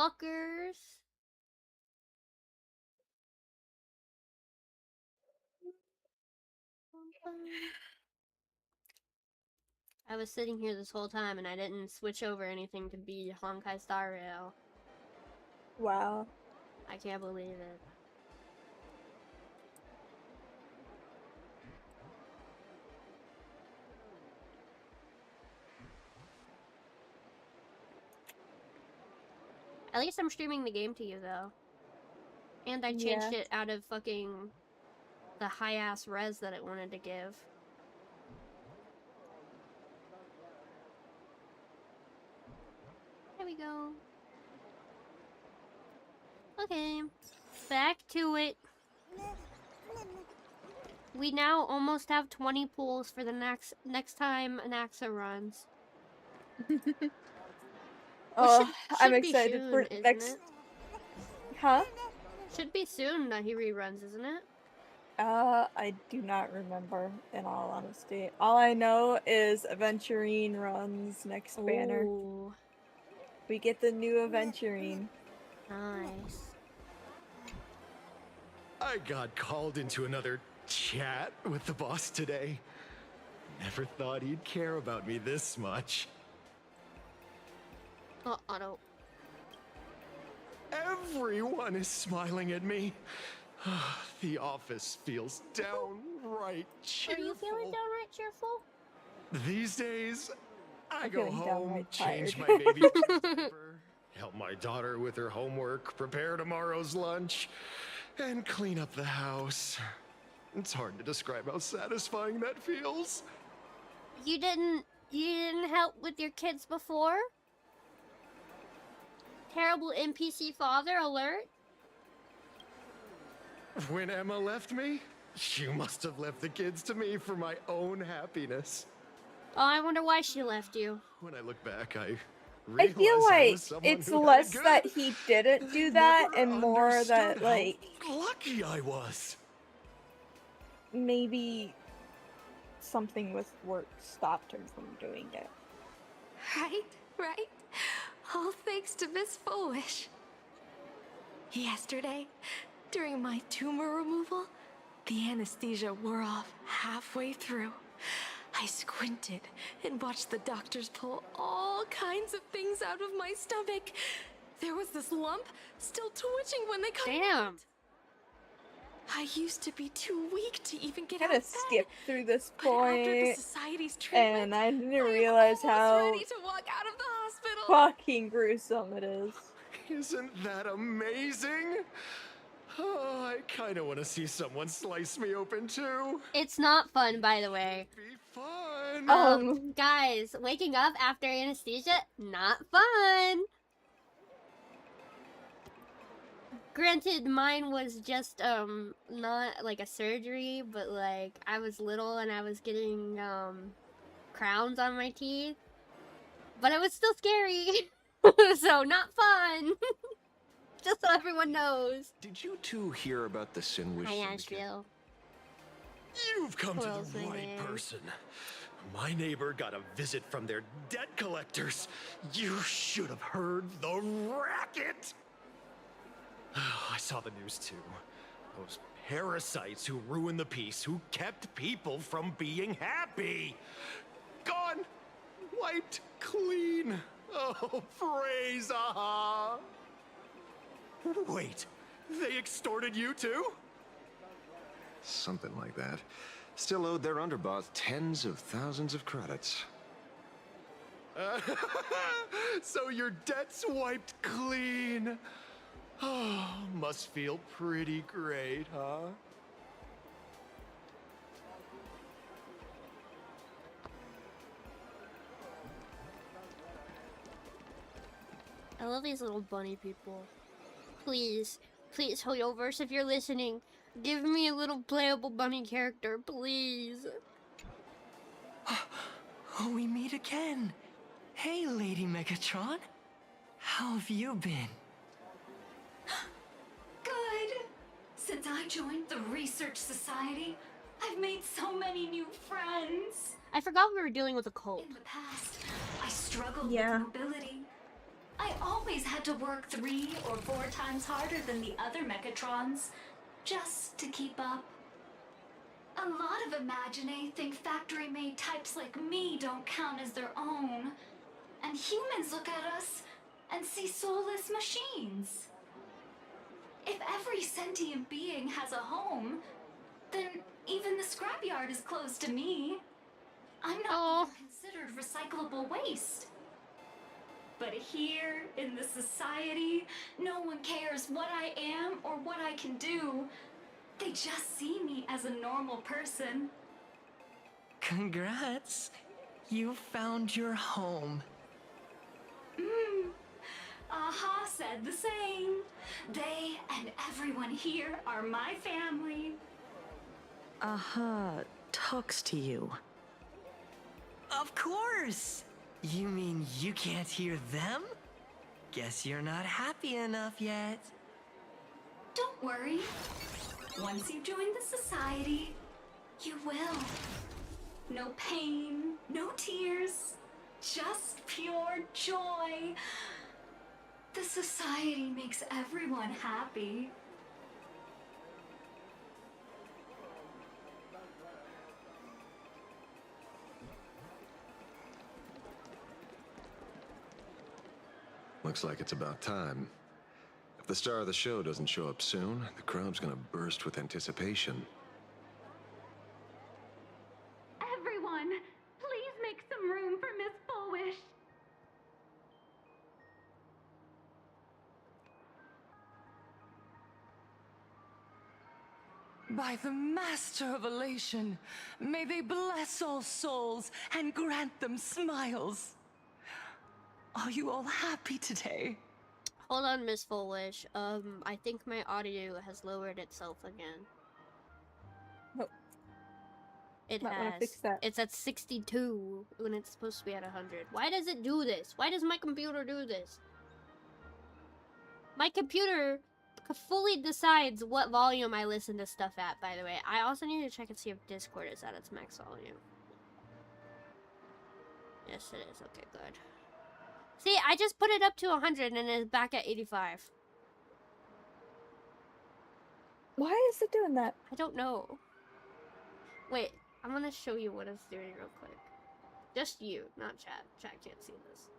fuckers. I was sitting here this whole time and I didn't switch over anything to be Honkai Star Rail. Wow. I can't believe it. At least I'm streaming the game to you, though. And I changed it out of fucking the high-ass res that it wanted to give. There we go. Okay. Back to it. We now almost have 20 pools for the next time Anaxa runs. Oh, I'm excited soon, for next. Huh? Should be soon that he reruns, isn't it? I do not remember, in all honesty. All I know is Aventurine runs next banner. We get the new Aventurine. Nice. I got called into another chat with the boss today. Never thought he'd care about me this much. Auto. Everyone is smiling at me. The office feels downright cheerful. Are you feeling downright cheerful? These days, I go home, change my tired. baby diaper, help my daughter with her homework, prepare tomorrow's lunch, and clean up the house. It's hard to describe how satisfying that feels. You didn't help with your kids before? Terrible NPC father alert? When Emma left me, you must have left the kids to me for my own happiness. Oh, I wonder why she left you. When I look back, I feel like it's less that he didn't do that and more that, like, lucky I was. Maybe something with work stopped him from doing it. Right? All thanks to Miss Foolish. Yesterday, during my tumor removal, the anesthesia wore off halfway through. I squinted and watched the doctors pull all kinds of things out of my stomach. There was this lump still twitching when they cut it out. I used to be too weak to even get out of bed. Skip through this point, after the society's treatment, and I didn't realize how ready to walk out of the hospital. fucking gruesome it is. Isn't that amazing? Oh, I kind of want to see someone slice me open too. It's not fun, by the way. Be fun. Guys, waking up after anesthesia, not fun. Granted, mine was just, not like a surgery, but like, I was little and I was getting, crowns on my teeth. But it was still scary. So, not fun. Just so everyone knows. Did you two hear about the Sinwish Asheville. You've come to the right person. My neighbor got a visit from their debt collectors. You should have heard the racket. I saw the news too. Those parasites who ruined the peace, who kept people from being happy. Gone. Wiped clean. Oh, praise Aha. Wait, they extorted you too? Something like that. Still owed their underboss tens of thousands of credits. So your debt's wiped clean. Oh, must feel pretty great, huh? I love these little bunny people. Please, Hoyoverse, if you're listening, give me a little playable bunny character, please. Oh, we meet again. Hey, Lady Megatron. How have you been? Good. Since I joined the Research Society, I've made so many new friends. I forgot we were dealing with a cult. In the past, I struggled with mobility. I I always had to work 3 or 4 times harder than the other Mechatrons, just to keep up. A lot of Imaginae think factory-made types like me don't count as their own. And humans look at us and see soulless machines. If every sentient being has a home, then even the scrapyard is closed to me. I'm not even considered recyclable waste. But here, in this society, no one cares what I am or what I can do. They just see me as a normal person. Congrats! You found your home. Aha said the same. They and everyone here are my family. Aha talks to you. Of course! You mean you can't hear them? Guess you're not happy enough yet. Don't worry. Once you join the society, you will. No pain, no tears, just pure joy. The society makes everyone happy. Looks like it's about time. If the star of the show doesn't show up soon, the crowd's gonna burst with anticipation. Everyone, please make some room for Miss Fullwish. By the Master of Elation, may they bless all souls and grant them smiles. Are you all happy today? Hold on, Miss Fullwish. I think my audio has lowered itself again. Oh. It Might wanna has. fix that. It's at 62 when it's supposed to be at 100. Why does it do this? Why does my computer do this? My computer fully decides what volume I listen to stuff at, by the way. I also need to check and see if Discord is at its max volume. Yes, it is. Okay, good. See, I just put it up to 100 and it's back at 85. Why is it doing that? I don't know. Wait, I'm gonna show you what it's doing real quick. Just you, not chat. Chat can't see this.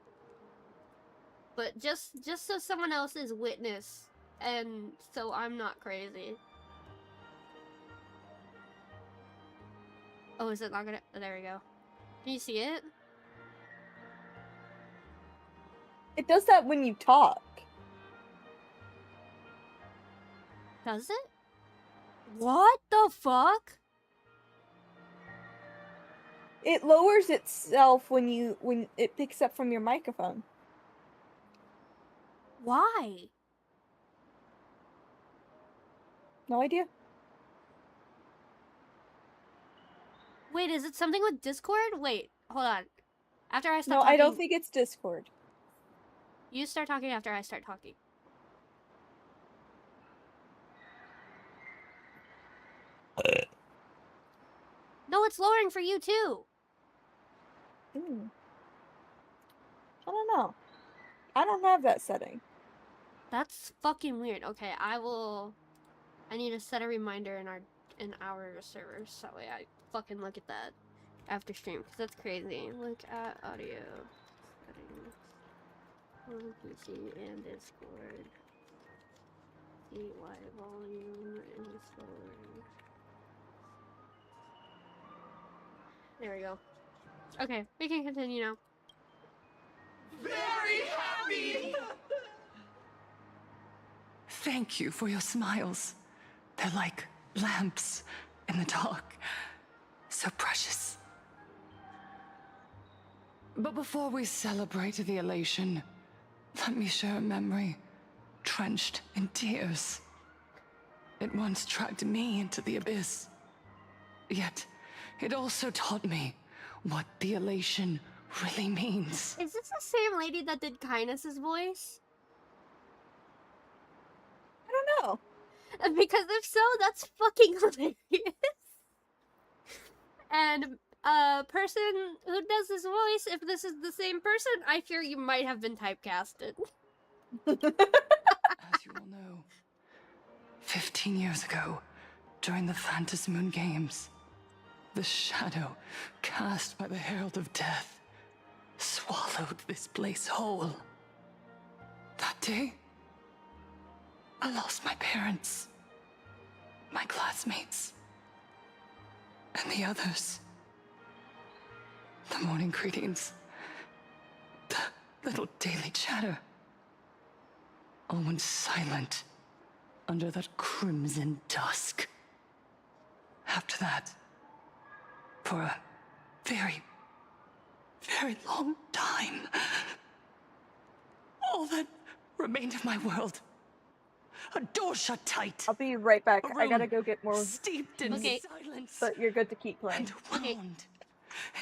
But just so someone else is witness, and so I'm not crazy. Oh, is it not gonna? Oh, there we go. Can you see it? It does that when you talk. Does it? What the fuck? It lowers itself when it picks up from your microphone. Why? No idea. Wait, is it something with Discord? Wait, hold on. After I stop No, talking, I don't think it's Discord. you start talking after I start talking. No, it's lowering for you too. I don't know. I don't have that setting. That's fucking weird. Okay, I need to set a reminder in our servers so that way I fucking look at that after stream, because that's crazy. Look at audio settings on PC and Discord. See why volume and Discord. There we go. Okay, we can continue now. Very happy! Thank you for your smiles. They're like lamps in the dark. So precious. But before we celebrate the elation, let me share a memory drenched in tears. It once dragged me into the abyss. Yet, it also taught me what the elation really means. Is this the same lady that did Kindness's voice? I don't know. Because if so, that's fucking hilarious. And person who does this voice, if this is the same person, I fear you might have been typecasted. As you all know, 15 years ago, during the Phantom Moon Games, the shadow cast by the Herald of Death swallowed this place whole. That day, I lost my parents, my classmates, and the others. The morning greetings, the little daily chatter, all went silent under that crimson dusk. After that, for a very, very long time, all that remained of my world, a door shut tight. I'll be right back. A I gotta room go get more, steeped in Okay. silence, but you're good to keep playing. and a wound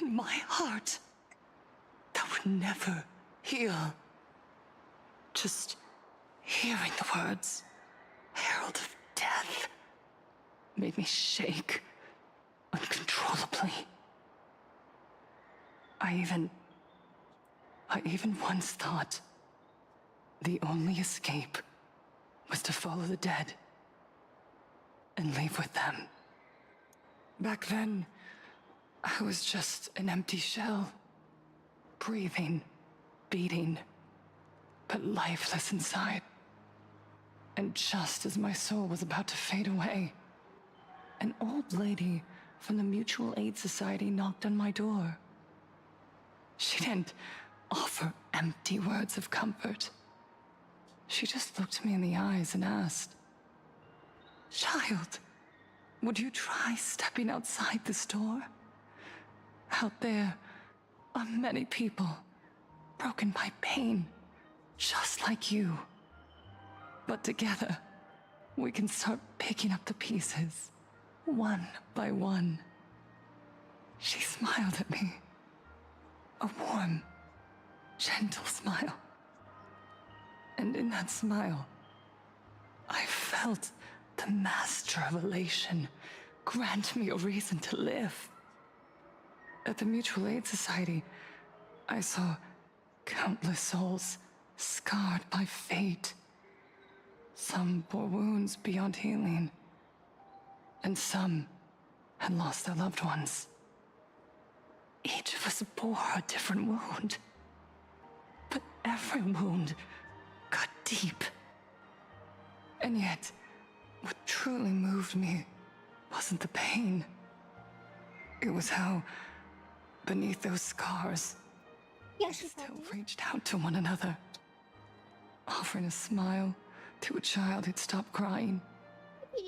in my heart that would never heal. Just hearing the words, Herald of Death, made me shake uncontrollably. I even once thought the only escape was to follow the dead and leave with them. Back then, I was just an empty shell, breathing, beating, but lifeless inside. And just as my soul was about to fade away, an old lady from the Mutual Aid Society knocked on my door. She didn't offer empty words of comfort. She just looked me in the eyes and asked, "Child, would you try stepping outside this door? Out there are many people broken by pain, just like you. But together, we can start picking up the pieces, one by one." She smiled at me. A warm, gentle smile. And in that smile, I felt the master of elation grant me a reason to live. At the Mutual Aid Society, I saw countless souls scarred by fate. Some bore wounds beyond healing, and some had lost their loved ones. Each of us bore a different wound, but every wound got deep. And yet, what truly moved me wasn't the pain. It was how, beneath those scars, we still reached out to one another, offering a smile to a child who'd stopped crying,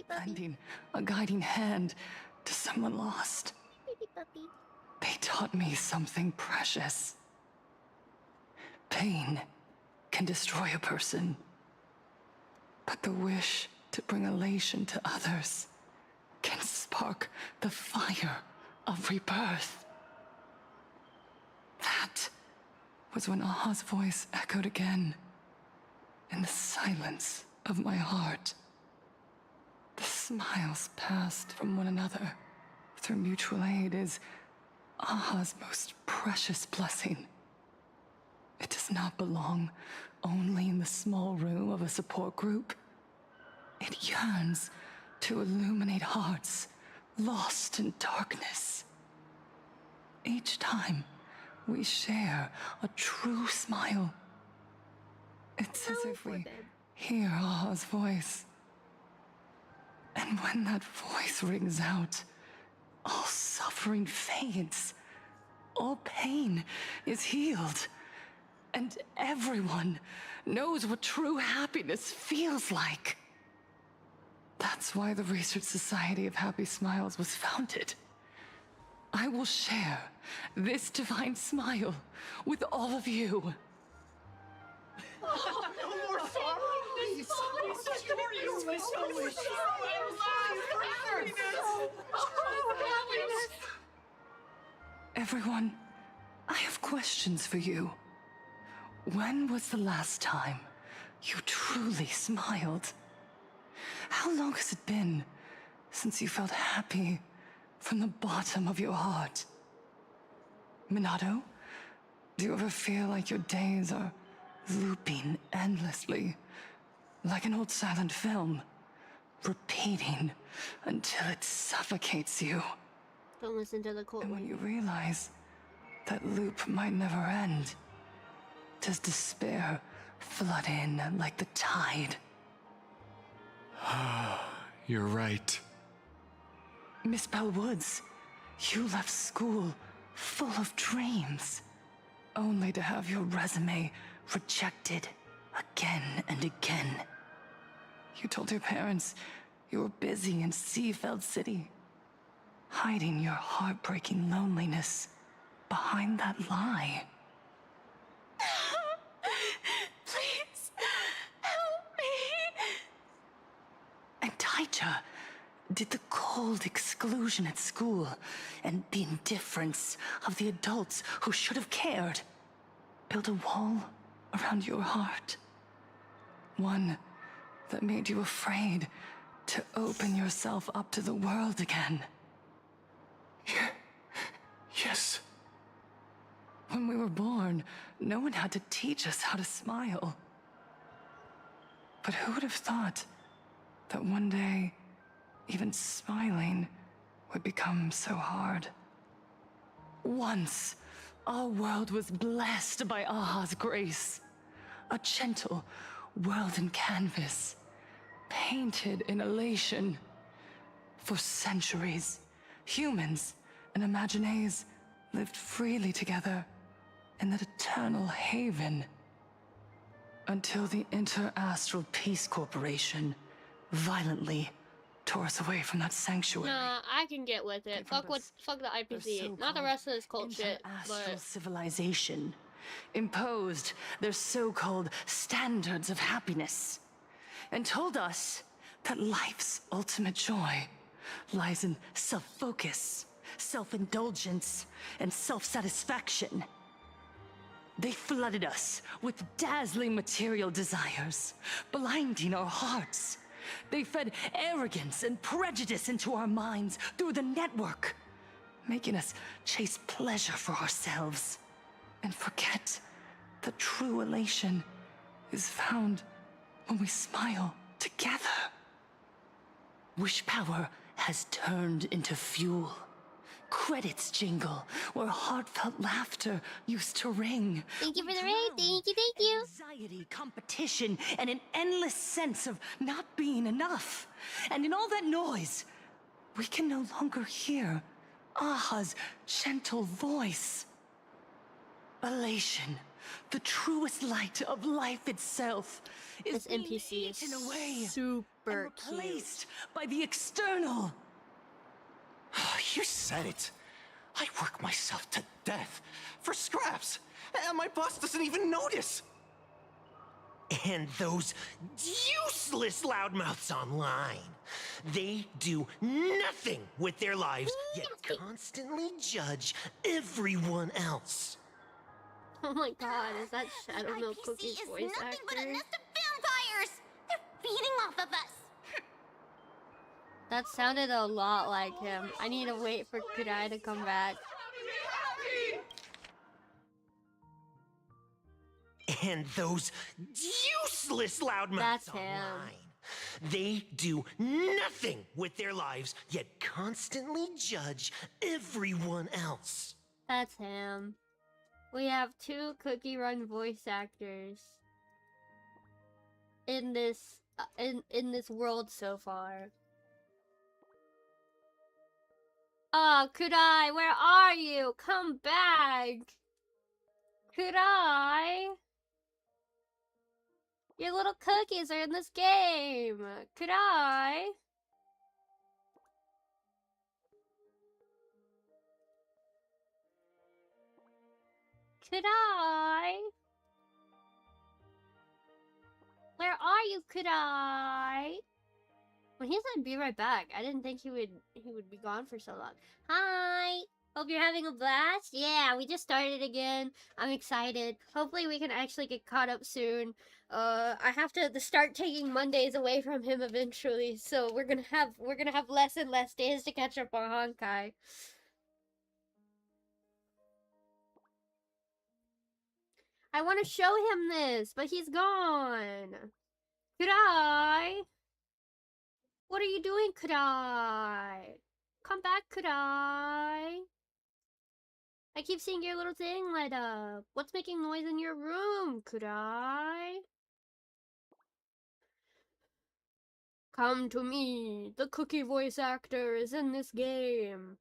lending a guiding hand to someone lost. They taught me something precious. Pain can destroy a person, but the wish to bring elation to others can spark the fire of rebirth. That was when Aha's voice echoed again in the silence of my heart. The smiles passed from one another through mutual aid is Aha's most precious blessing. It does not belong only in the small room of a support group. It yearns to illuminate hearts lost in darkness. Each time we share a true smile, it's as if we hear Aha's voice. And when that voice rings out, all suffering fades, all pain is healed, and everyone knows what true happiness feels like. That's why the Research Society of Happy Smiles was founded. I will share this divine smile with all of you. Everyone, I have questions for you. When was the last time you truly smiled? How long has it been since you felt happy from the bottom of your heart? Minato, do you ever feel like your days are looping endlessly, like an old silent film, repeating until it suffocates you. Don't listen to the cold And when you wind. realize that loop might never end, does despair flood in like the tide? You're right. Miss Bellwoods, you left school full of dreams, only to have your resume rejected again and again. You told your parents you were busy in Seafeld City, hiding your heartbreaking loneliness behind that lie. Please, help me. And Taija did the cold exclusion at school and the indifference of the adults who should have cared build a wall around your heart. One that made you afraid to open yourself up to the world again. Yes. When we were born, no one had to teach us how to smile. But who would have thought that one day, even smiling would become so hard? Once, our world was blessed by Aha's grace. A gentle world in canvas, painted in elation. For centuries, humans and Imaginaes lived freely together in that eternal haven. Until the Inter-Astral Peace Corporation violently tore us away from that sanctuary. Nah, I can get with it. Fuck the IPC. Not the rest of this cult shit, Inter-astral but civilization imposed their so-called standards of happiness and told us that life's ultimate joy lies in self-focus, self-indulgence, and self-satisfaction. They flooded us with dazzling material desires, blinding our hearts. They fed arrogance and prejudice into our minds through the network, making us chase pleasure for ourselves and forget that true elation is found when we smile together. Wish power has turned into fuel. Credits jingle where heartfelt laughter used to ring. thank you for the raid. Thank you. Anxiety, competition, and an endless sense of not being enough. And in all that noise, we can no longer hear Aha's gentle voice. Elation, the truest light of life itself, is This NPC is eaten away super and cute. replaced by the external. You said it. I work myself to death for scraps, and my boss doesn't even notice. And those useless loudmouths online. They do nothing with their lives, yet constantly judge everyone else. Oh my god, is that Shadow Milk IPC Cookie's is voice nothing but a actor? nest of vampires! They're feeding off of us! That sounded a lot like him. I need to wait for Kudai to come back. And those useless loudmouths That's him. online. They do nothing with their lives, yet constantly judge everyone else. That's him. We have 2 Cookie Run voice actors in this in this world so far. Oh, Kudai, where are you? Come back! Kudai! Your little cookies are in this game! Kudai! Kudai! Where are you, Kudai? When he said be right back, I didn't think he would be gone for so long. Hi! Hope you're having a blast. Yeah, we just started again. I'm excited. Hopefully we can actually get caught up soon. I have to start taking Mondays away from him eventually, so we're gonna have less and less days to catch up on Honkai. I want to show him this, but he's gone. Kudai! What are you doing, Kudai? Come back, Kudai. I keep seeing your little thing light up. What's making noise in your room, Kudai? Come to me. The cookie voice actor is in this game.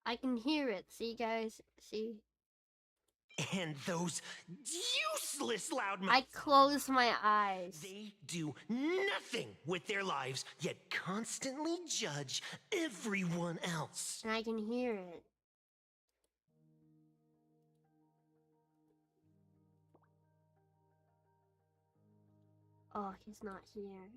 I can hear it. See, guys? See? And those useless loudmouths. I close my eyes. They do nothing with their lives, yet constantly judge everyone else. And I can hear it. Oh, he's not here.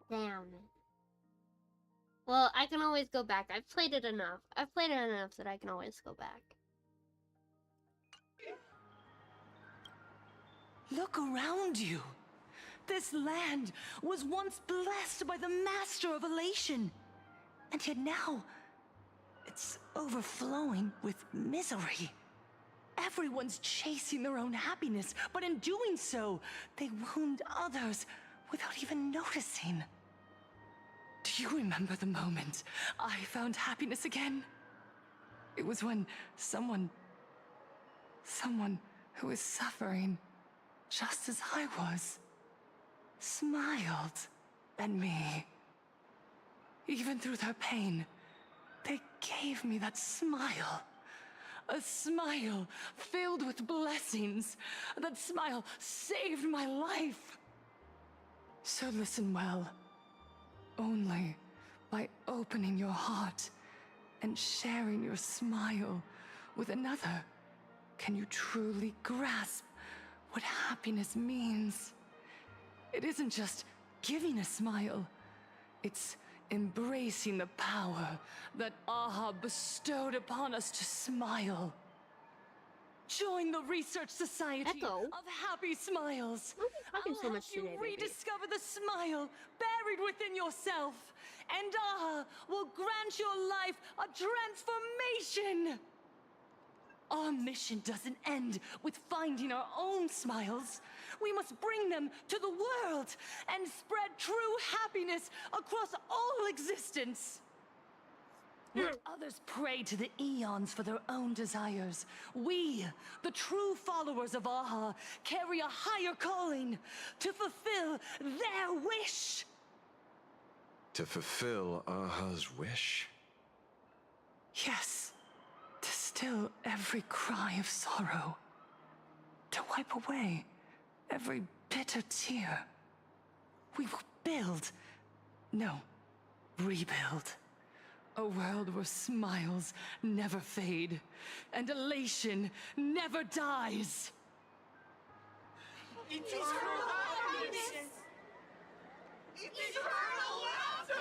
Damn it. Well, I can always go back. I've played it enough. I've played it enough that I can always go back. Look around you. This land was once blessed by the master of elation. And yet now, it's overflowing with misery. Everyone's chasing their own happiness, but in doing so, they wound others without even noticing. Do you remember the moment I found happiness again? It was when someone who was suffering just as I was, smiled at me. Even through their pain, they gave me that smile. A smile filled with blessings. That smile saved my life. So listen well. Only by opening your heart and sharing your smile with another can you truly grasp what happiness means. It isn't just giving a smile. It's embracing the power that Aha bestowed upon us to smile. Join the Research Society of Happy Smiles. I'll so much help you today, baby. rediscover the smile buried within yourself, and Aha will grant your life a transformation. Our mission doesn't end with finding our own smiles. We must bring them to the world and spread true happiness across all existence. Let others pray to the eons for their own desires. We, the true followers of Aha, carry a higher calling to fulfill their wish. To fulfill Aha's wish? Yes. To still every cry of sorrow. To wipe away every bitter tear. We will build, no, rebuild. A world where smiles never fade, and elation never dies. Eternal happiness! Eternal laughter!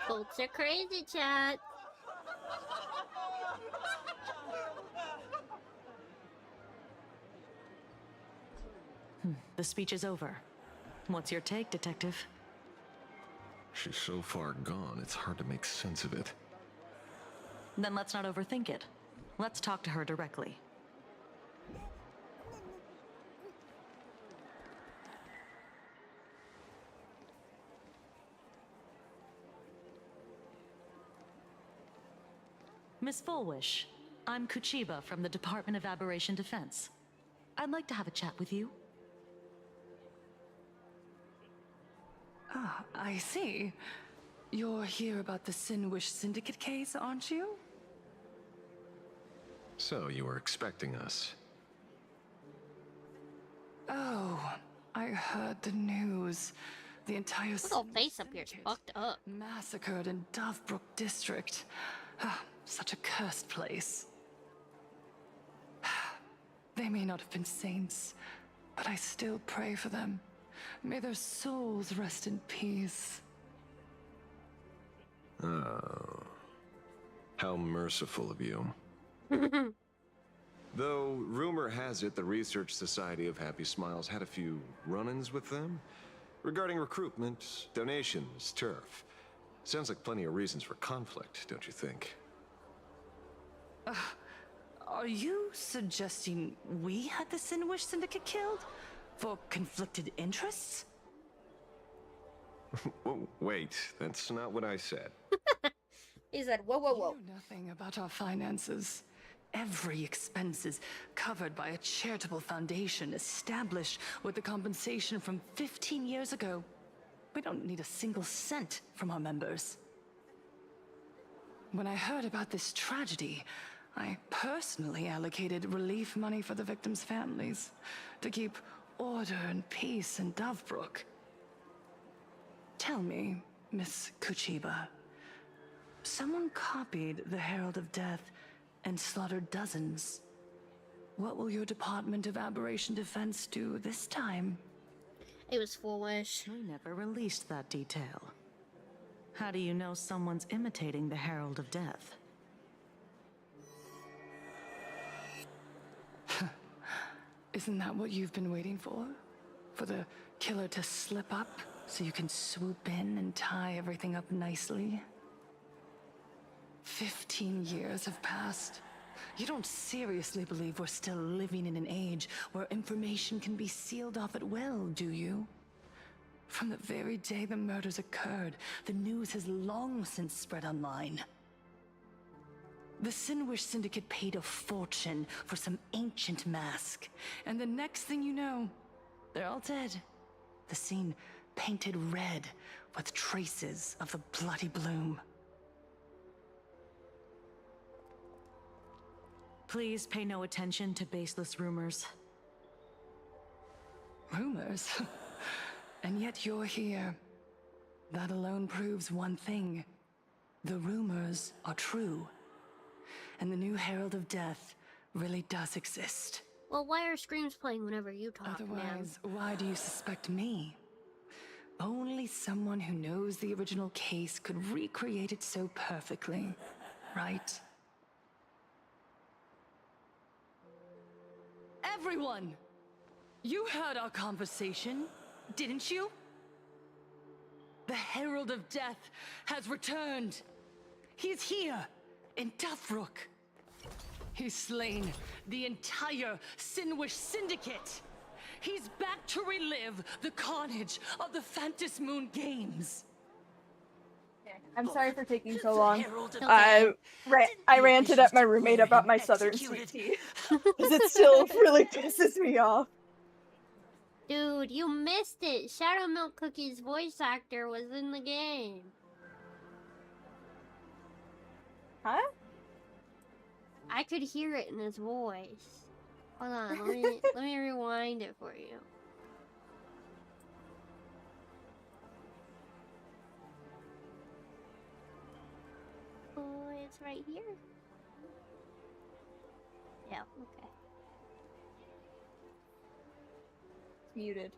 Folks are crazy, chat. The speech is over. What's your take, Detective? She's so far gone, it's hard to make sense of it. Then let's not overthink it. Let's talk to her directly. Miss Fullwish, I'm Kuchiba from the Department of Aberration Defense. I'd like to have a chat with you. Ah, I see. You're here about the Sinwish Syndicate case, aren't you? So, you were expecting us. Oh, I heard the news. The entire little face up here is fucked up. Massacred in Dovebrook District. Ah, such a cursed place. They may not have been saints, but I still pray for them. May their souls rest in peace. Oh. How merciful of you. Though, rumor has it the Research Society of Happy Smiles had a few run-ins with them regarding recruitment, donations, turf. Sounds like plenty of reasons for conflict, don't you think? Are you suggesting we had the Sinwish Syndicate killed? For conflicted interests? Wait, that's not what I said. He said, whoa, whoa, whoa. You know nothing about our finances. Every expense is covered by a charitable foundation established with the compensation from 15 years ago. We don't need a single cent from our members. When I heard about this tragedy, I personally allocated relief money for the victims' families to keep order and peace in Dovebrook. Tell me, Miss Kuchiba, someone copied the Herald of Death and slaughtered dozens. What will your Department of Aberration Defense do this time? It was foolish. We never released that detail. How do you know someone's imitating the Herald of Death? Isn't that what you've been waiting for? For the killer to slip up so you can swoop in and tie everything up nicely? 15 years have passed. You don't seriously believe we're still living in an age where information can be sealed off at will, do you? From the very day the murders occurred, the news has long since spread online. The Sinwish Syndicate paid a fortune for some ancient mask, and the next thing you know, they're all dead. The scene painted red with traces of the bloody bloom. Please pay no attention to baseless rumors. Rumors? And yet you're here. That alone proves one thing. The rumors are true. And the new Herald of Death really does exist. Well, why are screams playing whenever you talk, Otherwise, why do you suspect me? Only someone who knows the original case could recreate it so perfectly, right? Everyone! You heard our conversation, didn't you? The Herald of Death has returned. He's here, in Dovebrook. He's slain the entire Sinwish Syndicate. He's back to relive the carnage of the Phantom Moon Games. I'm sorry for taking so long. I ranted at my roommate about my southern sweet tea. Because it still really pisses me off. Dude, you missed it. Shadow Milk Cookie's voice actor was in the game. Huh? I could hear it in his voice. Hold on, let me rewind it for you. Oh, it's right here. Yeah, okay. Muted.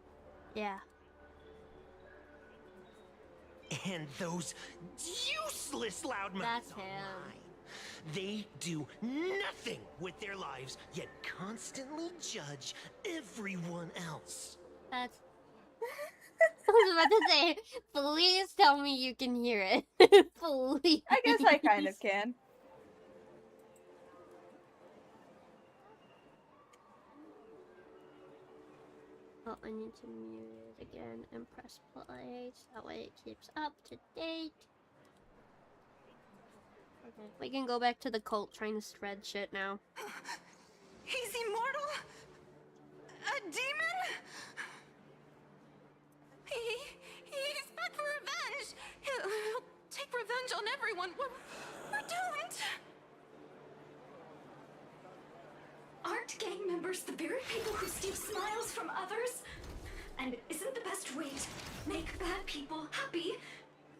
Yeah. And those useless loudmouths. That's him. They do nothing with their lives, yet constantly judge everyone else. That's... I was about to say, please tell me you can hear it. Please. I guess I kind of can. Oh, I need to mute it again and press play so that way it keeps up to date. Okay, we can go back to the cult trying to spread shit now. He's immortal? A demon? He's back for revenge! He'll take revenge on everyone. We're doomed! Aren't gang members the very people who steal smiles from others? And isn't the best way to make bad people happy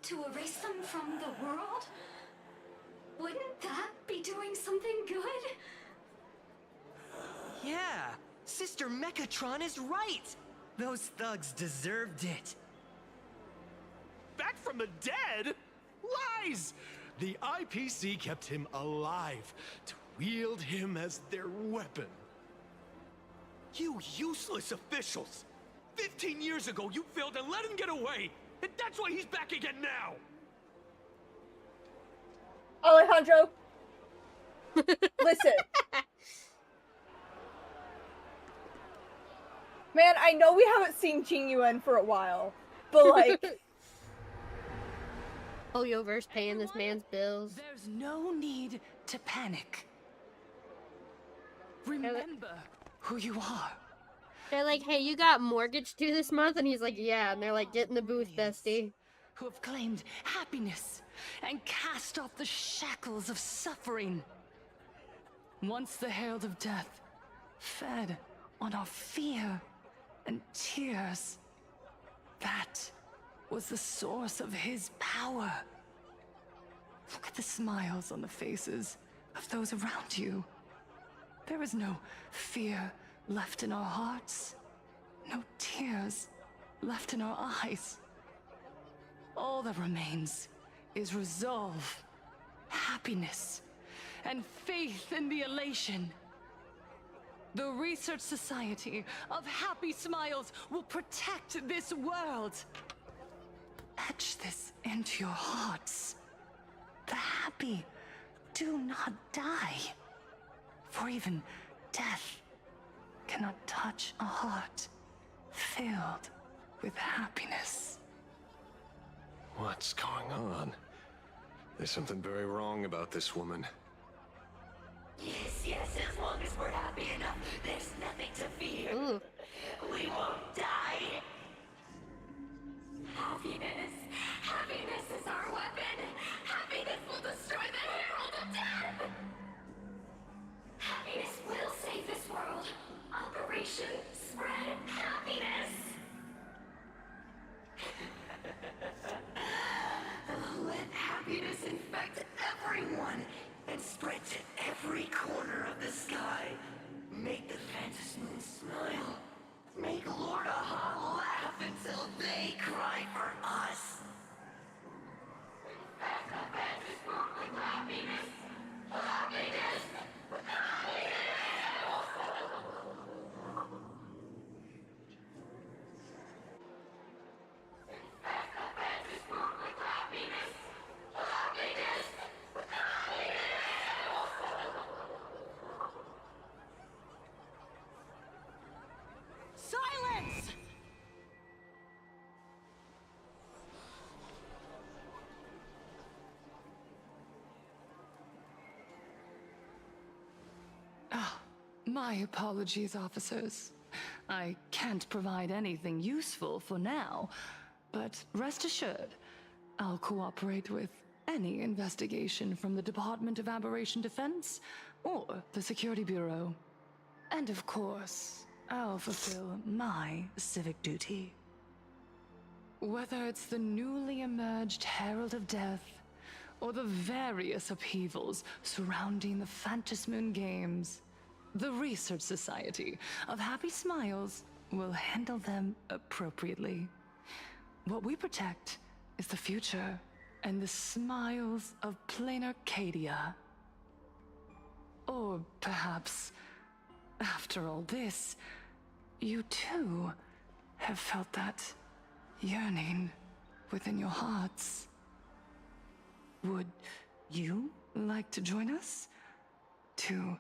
to erase them from the world? Wouldn't that be doing something good? Yeah, Sister Mechatron is right! Those thugs deserved it. Back from the dead? Lies! The IPC kept him alive to wield him as their weapon. You useless officials! 15 years ago, you failed and let him get away! And that's why he's back again now! Alejandro! Listen. Man, I know we haven't seen Jing Yuan for a while, but like... Polyoverse paying this man's bills. There's no need to panic. Remember who you are. They're like, hey, you got mortgage due this month? And he's like, yeah. And they're like, get in the booth, bestie. Who have claimed happiness and cast off the shackles of suffering. Once the herald of death fed on our fear and tears. That was the source of his power. Look at the smiles on the faces of those around you. There is no fear left in our hearts, no tears left in our eyes. All that remains is resolve, happiness, and faith in the elation. The Research Society of Happy Smiles will protect this world. Etch this into your hearts. The happy do not die, for even death cannot touch a heart filled with happiness. What's going on? There's something very wrong about this woman. Yes, as long as we're happy enough, there's nothing to fear. Ooh. We won't die. Happiness is our weapon. Happiness will destroy the herald of death. Happiness will save this world. Operation Spread Happiness. Let happiness infect everyone and spread to every corner of the sky. Make the Phantom Moon smile. Make Lord Aha laugh until they cry for us. Infect the Phantom Moon with happiness. Happiness. Silence! My apologies, officers. I can't provide anything useful for now, but rest assured, I'll cooperate with any investigation from the Department of Aberration Defense or the Security Bureau. And of course, I'll fulfill my civic duty. Whether it's the newly emerged Herald of Death or the various upheavals surrounding the Phantasmoon Games, the Research Society of Happy Smiles will handle them appropriately. What we protect is the future and the smiles of plain Arcadia. Or perhaps, after all this, you too have felt that yearning within your hearts. Would you like to join us to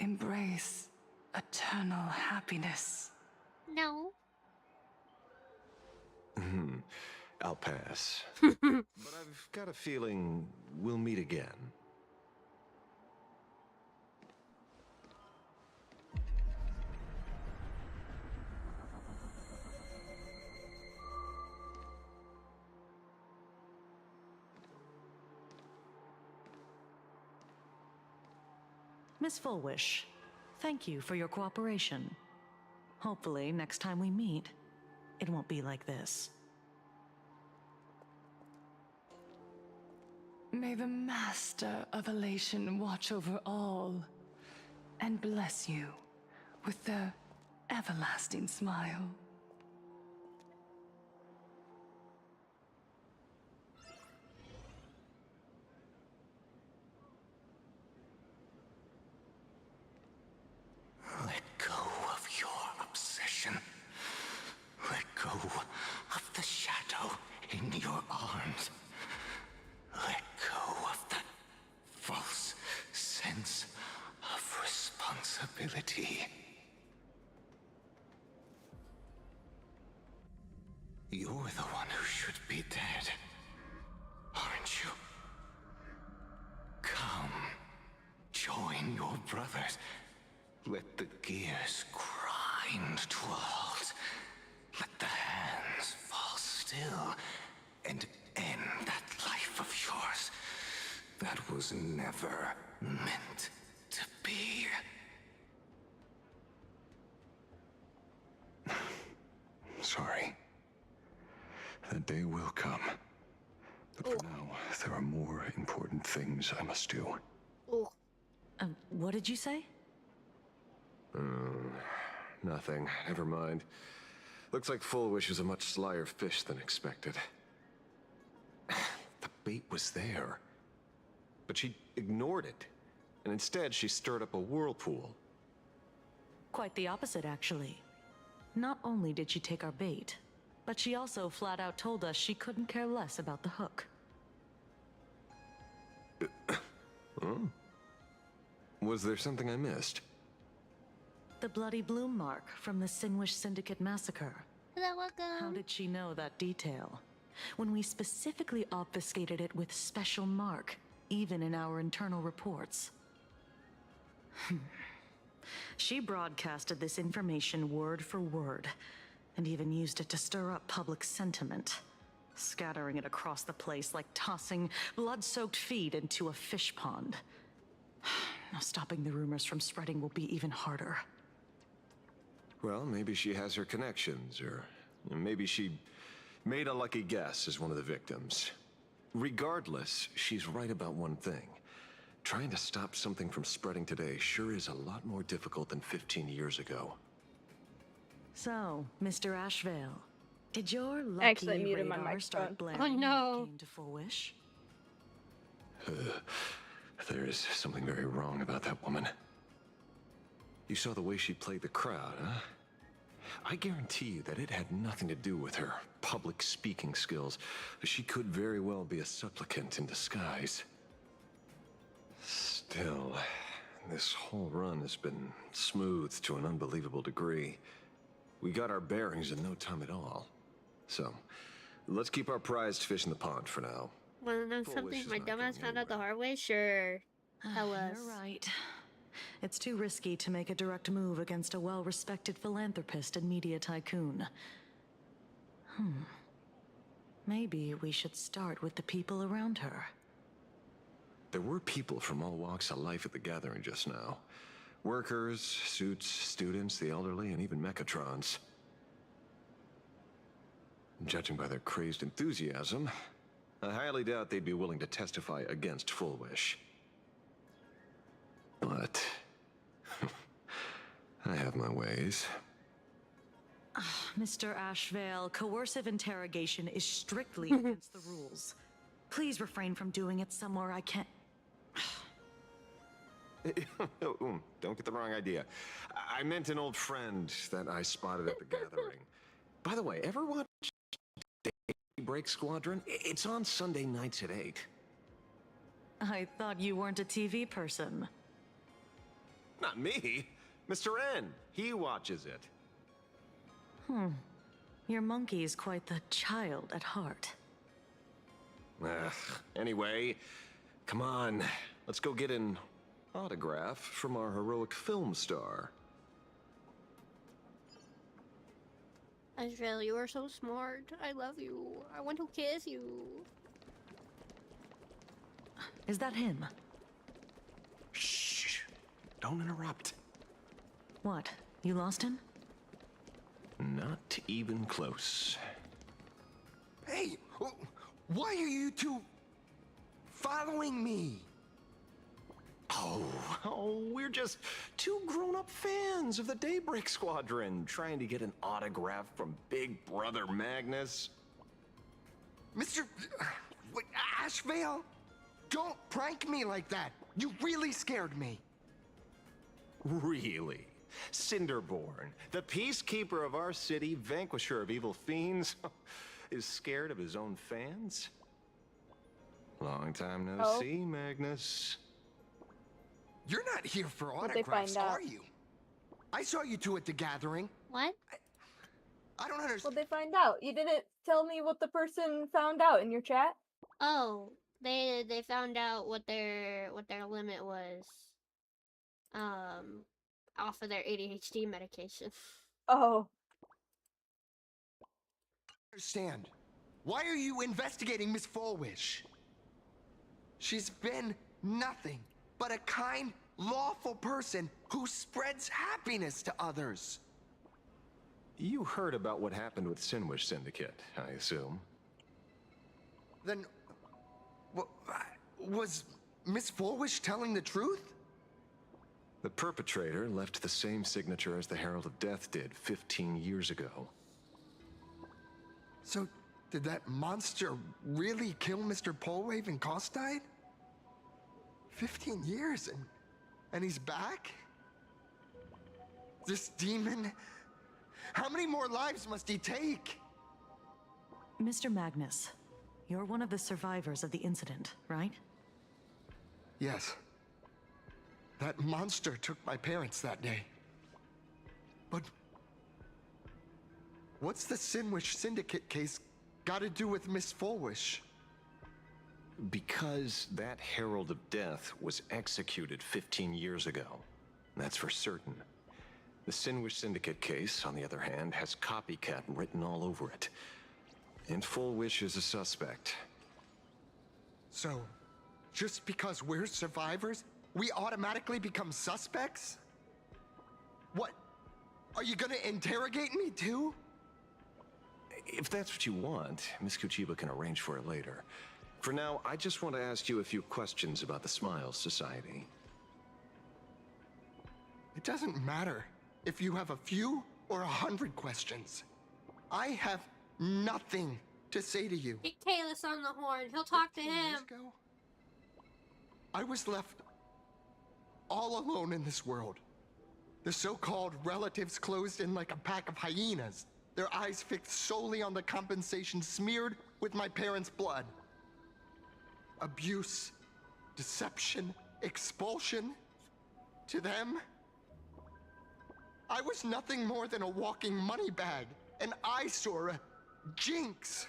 embrace eternal happiness? No. I'll pass. But I've got a feeling we'll meet again. Miss Fullwish, thank you for your cooperation. Hopefully, next time we meet, it won't be like this. May the Master of Elation watch over all and bless you with the everlasting smile. Let go of your obsession. Let go of the shadow in your arms. Let go of that false sense of responsibility. You're the one who should be dead, aren't you? Come, join your brothers. Let the gears grind to a halt. Let the hands fall still and end that life of yours that was never meant to be. Sorry. That day will come. But for now, there are more important things I must do. What did you say? Nothing. Never mind. Looks like Full Wish is a much slyer fish than expected. The bait was there. But she ignored it. And instead, she stirred up a whirlpool. Quite the opposite, actually. Not only did she take our bait, but she also flat out told us she couldn't care less about the hook. Oh. Was there something I missed? The bloody bloom mark from the Sinwish Syndicate massacre. Hello, welcome. How did she know that detail? When we specifically obfuscated it with special mark, even in our internal reports. She broadcasted this information word for word, and even used it to stir up public sentiment, scattering it across the place like tossing blood-soaked feed into a fish pond. Now stopping the rumors from spreading will be even harder. Well, maybe she has her connections, or maybe she made a lucky guess as one of the victims. Regardless, she's right about one thing. Trying to stop something from spreading today sure is a lot more difficult than 15 years ago. So, Mr. Ashvale, did your Actually, I lucky muted my radar start microphone. blaring Oh, no. when it came to Full Wish? There is something very wrong about that woman. You saw the way she played the crowd, huh? I guarantee you that it had nothing to do with her public speaking skills. She could very well be a supplicant in disguise. Still, this whole run has been smoothed to an unbelievable degree. We got our bearings in no time at all. So, let's keep our prized fish in the pond for now. Wanna know Full something Wish is my not dumbass going found out the hard way? Sure. Tell us. You're right. It's too risky to make a direct move against a well-respected philanthropist and media tycoon. Maybe we should start with the people around her. There were people from all walks of life at the gathering just now. Workers, suits, students, the elderly, and even mechatrons. Judging by their crazed enthusiasm, I highly doubt they'd be willing to testify against Full Wish. But I have my ways. Mr. Ashvale, coercive interrogation is strictly against the rules. Please refrain from doing it somewhere I can't... Don't get the wrong idea. I meant an old friend that I spotted at the gathering. By the way, ever watch Daybreak Squadron? It's on Sunday nights at 8. I thought you weren't a TV person. Not me. Mr. N. He watches it. Your monkey is quite the child at heart. Anyway, come on. Let's go get an autograph from our heroic film star. Ashvale, you are so smart. I love you. I want to kiss you. Is that him? Shh. Don't interrupt. What? You lost him? Not even close. Hey, why are you two following me? Oh, we're just two grown-up fans of the Daybreak Squadron trying to get an autograph from Big Brother Magnus. Mr. Ashvale? Don't prank me like that. You really scared me. Really? Cinderborn, the peacekeeper of our city, vanquisher of evil fiends, is scared of his own fans? Long time no see, Magnus. You're not here for What'd they autographs, find out? are you? I saw you two at the gathering. What? I don't understand. What'd they find out? You didn't tell me what the person found out in your chat. Oh, they found out what their limit was. Off of their ADHD medication. Oh. Understand. Why are you investigating Miss Fullwish? She's been nothing but a kind, lawful person who spreads happiness to others. You heard about what happened with Sinwish Syndicate, I assume. Then, was Miss Fullwish telling the truth? The perpetrator left the same signature as the Herald of Death did 15 years ago. So, did that monster really kill Mr. Polwave and Costide? 15 years and he's back? This demon? How many more lives must he take? Mr. Magnus, you're one of the survivors of the incident, right? Yes. That monster took my parents that day. But what's the Sinwish Syndicate case got to do with Miss Fullwish? Because that Herald of Death was executed 15 years ago. That's for certain. The Sinwish Syndicate case, on the other hand, has copycat written all over it. And Fullwish is a suspect. So, just because we're survivors, we automatically become suspects? What? Are you gonna interrogate me too? If that's what you want, Miss Kuchiba can arrange for it later. For now, I just want to ask you a few questions about the Smiles Society. It doesn't matter if you have a few or 100 questions. I have nothing to say to you. Get Kalis on the horn. He'll talk to him. I was left all alone in this world. The so-called relatives closed in like a pack of hyenas, their eyes fixed solely on the compensation smeared with my parents' blood. Abuse, deception, expulsion. To them, I was nothing more than a walking money bag, an eyesore, a jinx.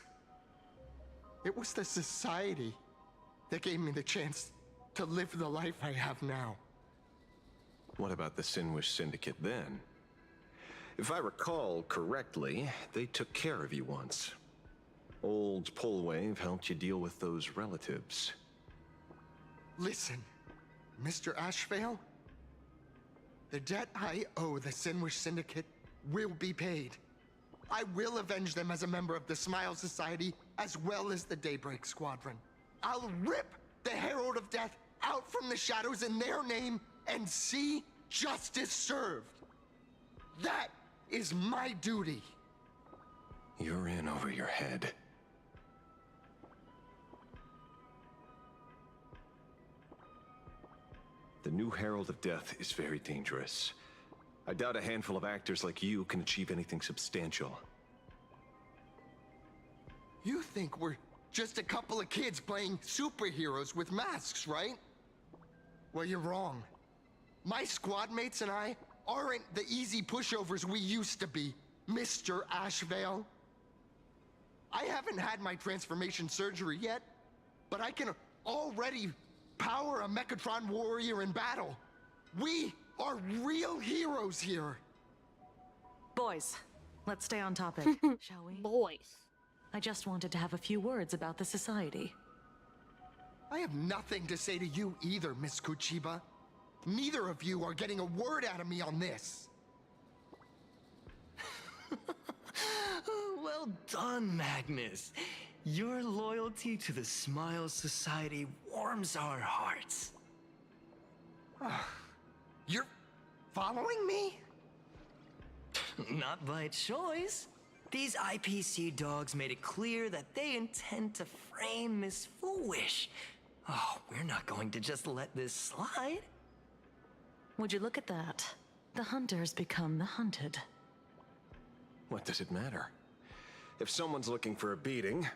It was the society that gave me the chance to live the life I have now. What about the Sinwish Syndicate then? If I recall correctly, they took care of you once. Old Polwave helped you deal with those relatives. Listen, Mr. Ashvale, the debt I owe the Sinwish Syndicate will be paid. I will avenge them as a member of the Smile Society as well as the Daybreak Squadron. I'll rip the Herald of Death out from the shadows in their name and see justice served. That is my duty. You're in over your head. The new Herald of Death is very dangerous. I doubt a handful of actors like you can achieve anything substantial. You think we're just a couple of kids playing superheroes with masks, right? Well, you're wrong. My squad mates and I aren't the easy pushovers we used to be, Mr. Ashvale. I haven't had my transformation surgery yet, but I can already power a Mechatron warrior in battle. We are real heroes here. Boys, let's stay on topic, shall we? Boys. I just wanted to have a few words about the society. I have nothing to say to you either, Miss Kuchiba. Neither of you are getting a word out of me on this. Well done, Magnus. Your loyalty to the Smile Society warms our hearts. You're following me? Not by choice. These IPC dogs made it clear that they intend to frame Miss Foolish. Oh, we're not going to just let this slide. Would you look at that? The hunters become the hunted. What does it matter? If someone's looking for a beating,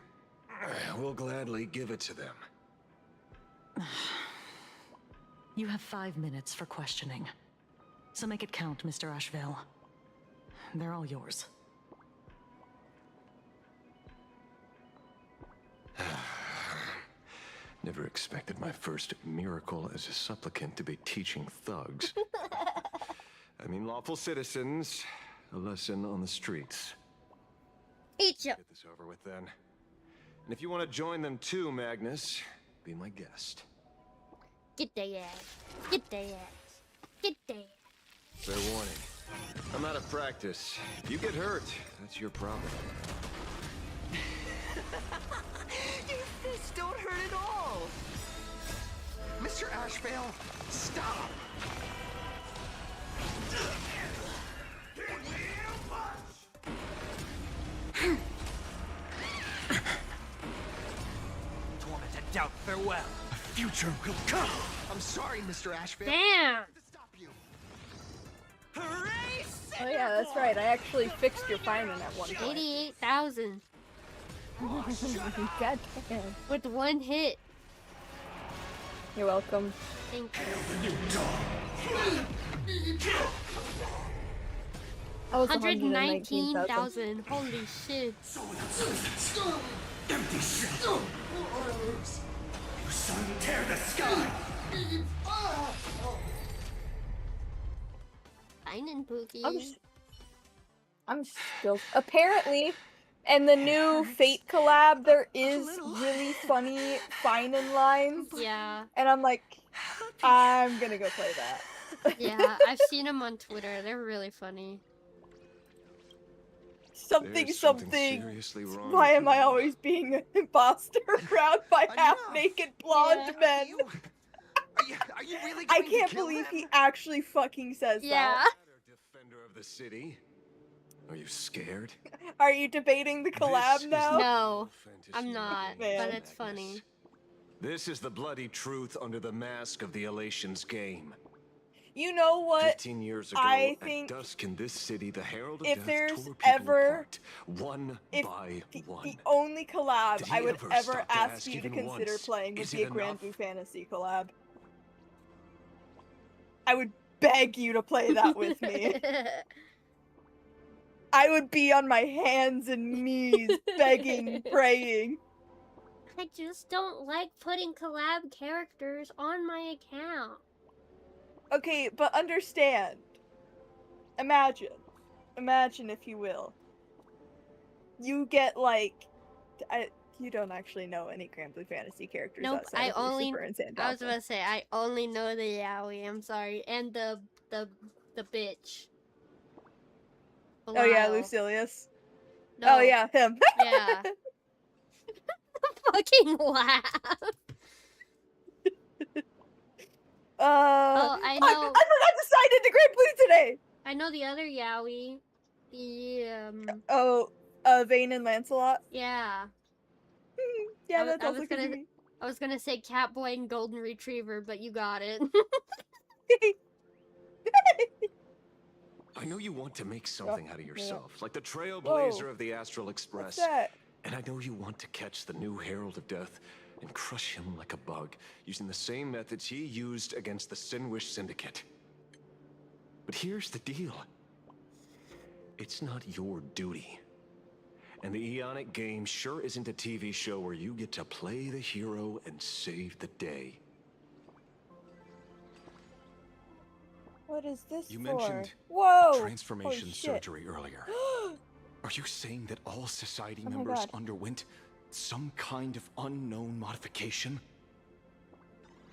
we'll gladly give it to them. You have 5 minutes for questioning. So make it count, Mr. Asheville. They're all yours. Never expected my first miracle as a supplicant to be teaching thugs. I mean, lawful citizens, a lesson on the streets. Eat you. Get this over with then. And if you want to join them too, Magnus, be my guest. Get their ass. Get their ass. Get their ass. Fair warning. I'm out of practice. If you get hurt, that's your problem. Your fists don't hurt at all. Mr. Asheville, stop! Torment and doubt, farewell. A future will come. I'm sorry, Mr. Asheville. Damn. Hooray! Oh yeah, that's right. I actually fixed your fireman at one point. 88,000. God damn. With one hit. You're welcome. Thank you. I was 119,000. Holy shit. Empty shell. You son, tear the sky. Fine and Pookie. I'm still apparently. And the new Fate collab, there is really funny Finan lines. Yeah. And I'm like, I'm gonna go play that. Yeah, I've seen them on Twitter. They're really funny. Something. Seriously wrong. Why am I always being an imposter around by half-naked blonde men? Are you really I going can't to kill believe them? he actually fucking says that. Defender of the city? Are you scared? Are you debating the collab now? No, I'm not, Man. but it's funny. This is the bloody truth under the mask of the Elations game. You know what? 15 years ago, I at think dusk in this city, the Herald of if Death there's tore people ever apart, one by one. the only collab Did he I would ever ever stop to ask ask you to even consider once, playing would is be it a Grand enough? Blue Fantasy collab. I would beg you to play that with me. I would be on my hands and knees begging, praying. I just don't like putting collab characters on my account. Okay, but understand. Imagine if you will. You get like, you don't actually know any Grand Blue Fantasy characters Nope, outside of Lucifer and Sandalphon. I was about to say, I only know the Yaoi, I'm sorry, and the bitch. Oh yeah, Belial. Lucilius. No. Oh yeah, him. Yeah. Fucking laugh. I know. I forgot to sign into Great Blue today. I know the other Yaoi. The Vayne and Lancelot. Yeah. Yeah, that's also good to me. I was gonna say Catboy and Golden Retriever, but you got it. I know you want to make something out of yourself, like the trailblazer Whoa. of the Astral Express. What's that? And I know you want to catch the new Herald of Death and crush him like a bug, using the same methods he used against the Sinwish Syndicate. But here's the deal. It's not your duty. And the Eonic game sure isn't a TV show where you get to play the hero and save the day. What is this You for? mentioned Whoa! transformation Holy shit. surgery earlier. Are you saying that all society Oh my members God. underwent some kind of unknown modification?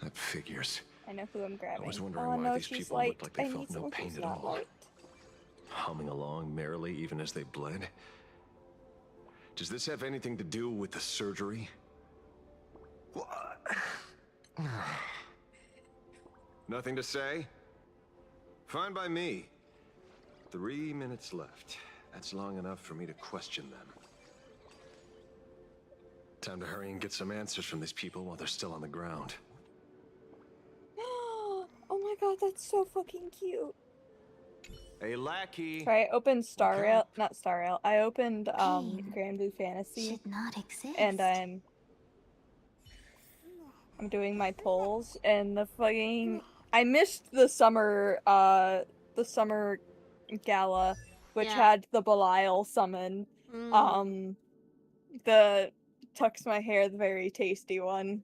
That figures. I know who I'm grabbing. I was wondering oh, why no, these she's people light. looked like they I felt need no someone pain who's at not all. light. Humming along merrily even as they bled. Does this have anything to do with the surgery? Nothing to say? Fine by me. 3 minutes left. That's long enough for me to question them. Time to hurry and get some answers from these people while they're still on the ground. Oh my god, that's so fucking cute. Hey, lackey. Sorry, I opened Star Rail, not Star Rail. I opened Grand Blue Fantasy, Should not exist. and I'm doing my polls, and the fucking I missed the summer gala, which had the Belial summon, the tucks my hair, the very tasty one.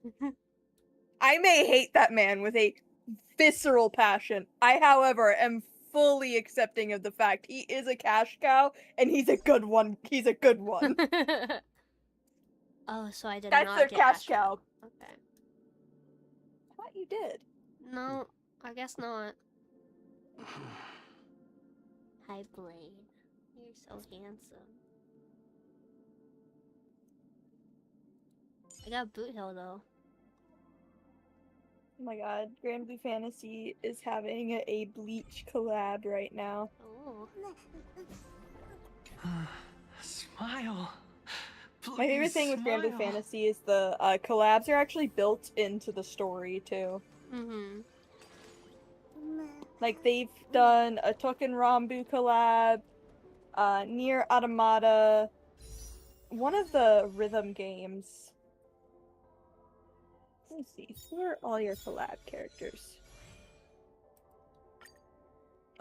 I may hate that man with a visceral passion. I, however, am fully accepting of the fact he is a cash cow, and he's a good one. He's a good one. Oh, so I did That's not their get cash cow. Okay. I thought you did. No, I guess not. Hi, Blaine. You're so handsome. I got Boot Hill though. Oh my god, Grand Blue Fantasy is having a Bleach collab right now. Oh. Smile. My favorite thing with Grand Blue Fantasy is the collabs are actually built into the story too. Mm-hmm. Like they've done a Token Rambu collab, Nier Automata, one of the rhythm games. Let's see, who are all your collab characters?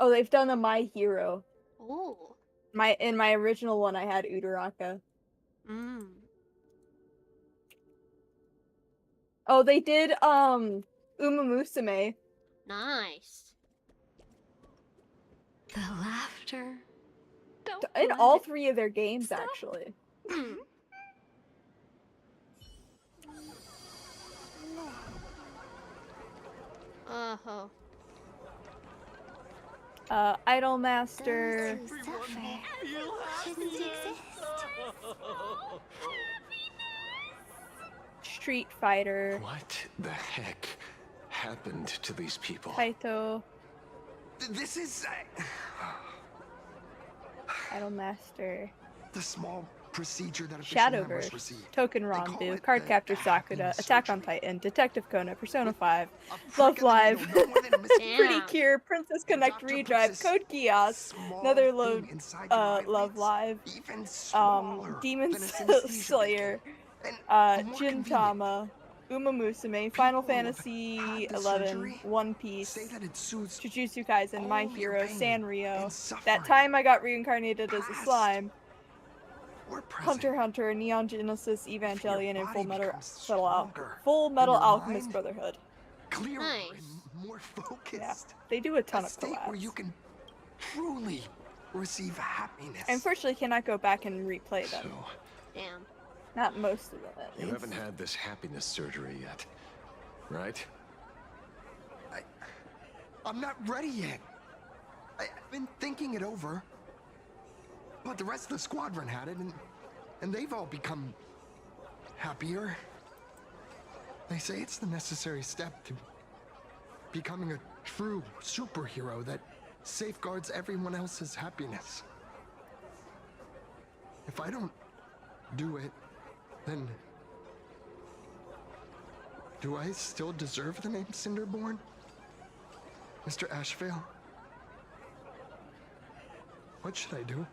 Oh, they've done a My Hero. Oh. In my original one, I had Uraraka. Mm. Oh, they did Uma Musume. Nice. The laughter. In all three of their games, actually. Uh-huh. Idolmaster. Shouldn't exist. Street Fighter. What the heck happened to these people? Kaito. This is... Idolmaster. The small procedure that official members Shadowverse. receive. Token Ranbu. Cardcaptor Sakura. Attack on Titan. Detective Conan. Persona 5. Love Live. Pretty Cure. Princess Connect Redrive. Code Geass. Netherload. Love Live. Demon Slayer. Gintama. Uma Musume, Final Fantasy 11, One Piece, Jujutsu Kaisen, My Hero, Sanrio, That Time I Got Reincarnated as a Slime, Hunter x Hunter, Neon Genesis Evangelion, and Full Metal Alchemist Brotherhood. Nice. More focused. Yeah, they do a ton of state where you collabs. can truly receive happiness. I unfortunately cannot go back and replay them. Damn. Not most of them, at You least. haven't had this happiness surgery yet, right? I'm not ready yet. I've been thinking it over. But the rest of the squadron had it, and they've all become happier. They say it's the necessary step to becoming a true superhero that safeguards everyone else's happiness. If I don't do it, then do I still deserve the name Cinderborn? Mr. Ashvale? What should I do?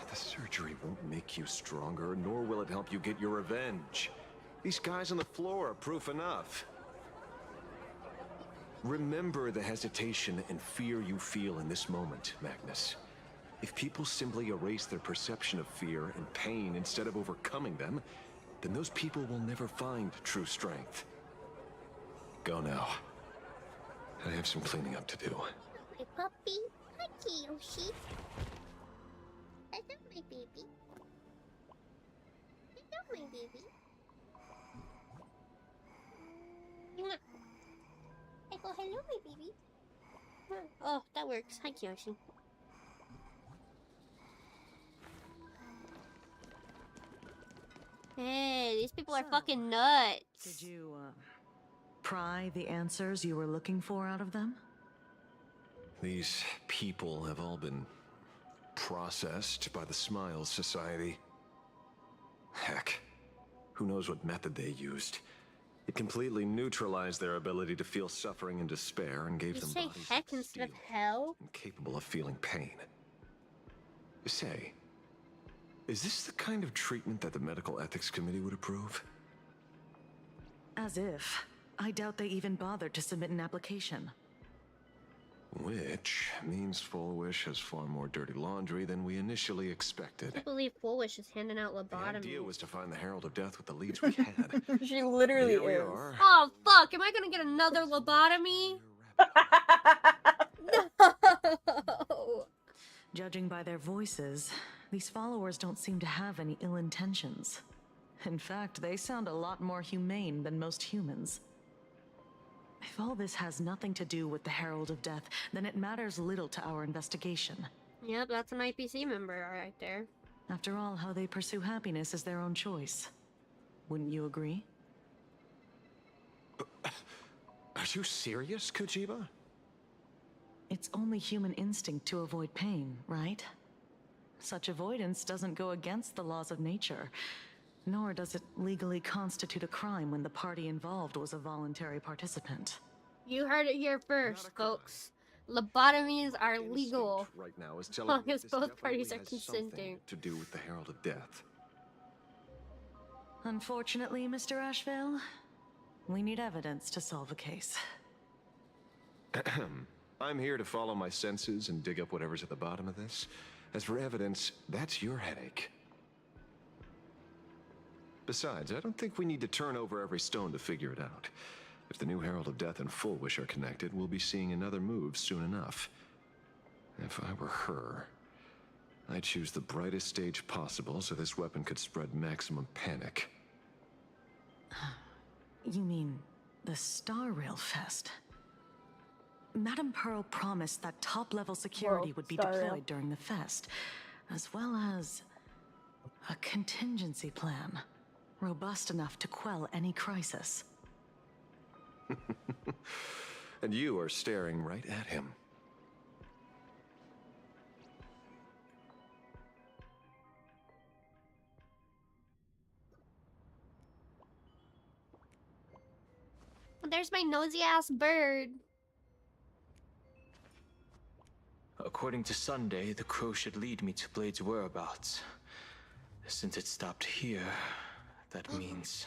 The surgery won't make you stronger, nor will it help you get your revenge. These guys on the floor are proof enough. Remember the hesitation and fear you feel in this moment, Magnus. If people simply erase their perception of fear and pain instead of overcoming them, then those people will never find true strength. Go now. I have some cleaning up to do. My puppy. Hi, Kiyoshi. I love my baby. I love my baby. I go, hello, my baby. Oh, that works. Hi, Kiyoshi. Hey, these people are fucking nuts. Did you, pry the answers you were looking for out of them? These people have all been processed by the Smiles Society. Heck, who knows what method they used. It completely neutralized their ability to feel suffering and despair and gave You them say bodies heck instead of hell? capable of feeling pain. Say, is this the kind of treatment that the Medical Ethics Committee would approve? As if. I doubt they even bothered to submit an application. Which means Fullwish has far more dirty laundry than we initially expected. I can't believe Foolish is handing out The idea lobotomies. was to find the Herald of Death with the leads we had. She literally Here we is. are. Oh fuck, am I gonna get another lobotomy? No! Judging by their voices, these followers don't seem to have any ill intentions. In fact, they sound a lot more humane than most humans. If all this has nothing to do with the Herald of Death, then it matters little to our investigation. Yep, that's an IPC member right there. After all, how they pursue happiness is their own choice. Wouldn't you agree? Are you serious, Kojiba? It's only human instinct to avoid pain, right? Such avoidance doesn't go against the laws of nature, nor does it legally constitute a crime when the party involved was a voluntary participant. You heard it here first, folks. Lobotomies are legal. Right now is As long as this both parties definitely are has something consenting. to do with the Herald of Death. Unfortunately, Mr. Ashvale, we need evidence to solve a case. I'm here to follow my senses and dig up whatever's at the bottom of this. As for evidence, that's your headache. Besides, I don't think we need to turn over every stone to figure it out. If the new Herald of Death and Fullwish are connected, we'll be seeing another move soon enough. If I were her, I'd choose the brightest stage possible so this weapon could spread maximum panic. You mean the Star Rail Fest? Madame Pearl promised that top-level security would be Star Rail. deployed during the fest, as well as a contingency plan, robust enough to quell any crisis. And you are staring right at him. There's my nosy ass bird. According to Sunday, the crow should lead me to Blade's whereabouts. Since it stopped here, that means...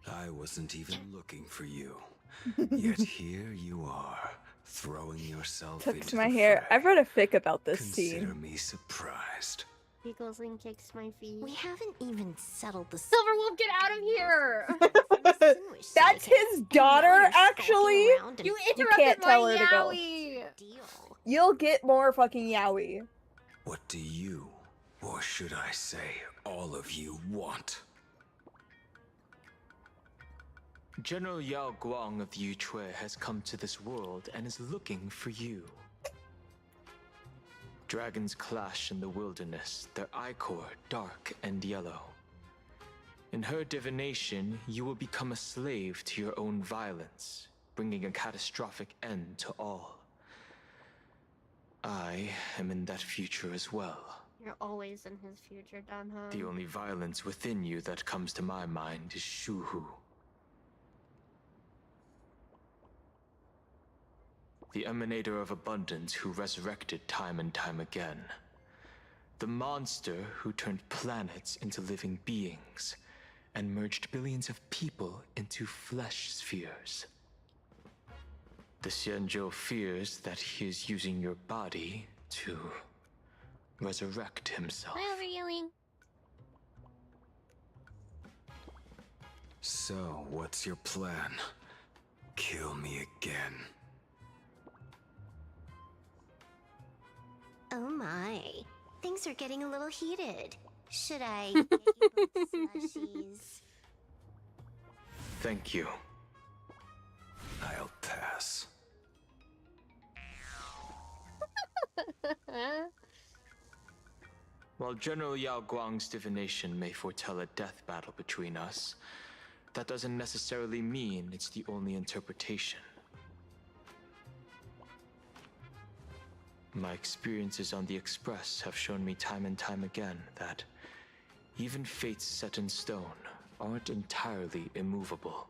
I wasn't even looking for you. Yet here you are, throwing yourself Took into to my the hair. fray. I've read a fic about this Consider scene. me surprised. He goes and kicks my feet. We haven't even settled the Silverwolf, get out of here! That's his daughter, actually. You interrupted can't tell my her to go. yaoi! You'll get more fucking yaoi. What do you, or should I say, all of you want? General Yao Guang of the Yue has come to this world and is looking for you. Dragons clash in the wilderness, their ichor dark and yellow. In her divination, you will become a slave to your own violence, bringing a catastrophic end to all. I am in that future as well. You're always in his future, Danhan. The only violence within you that comes to my mind is Shuhu. The emanator of abundance who resurrected time and time again. The monster who turned planets into living beings and merged billions of people into flesh spheres. The Xianzhou fears that he is using your body to resurrect himself. Hi, overhealing. So, what's your plan? Kill me again. Oh my. Things are getting a little heated. Should I get you both slushies? Thank you. I'll pass. While General Yao Guang's divination may foretell a death battle between us, that doesn't necessarily mean it's the only interpretation. My experiences on the Express have shown me time and time again that even fates set in stone aren't entirely immovable.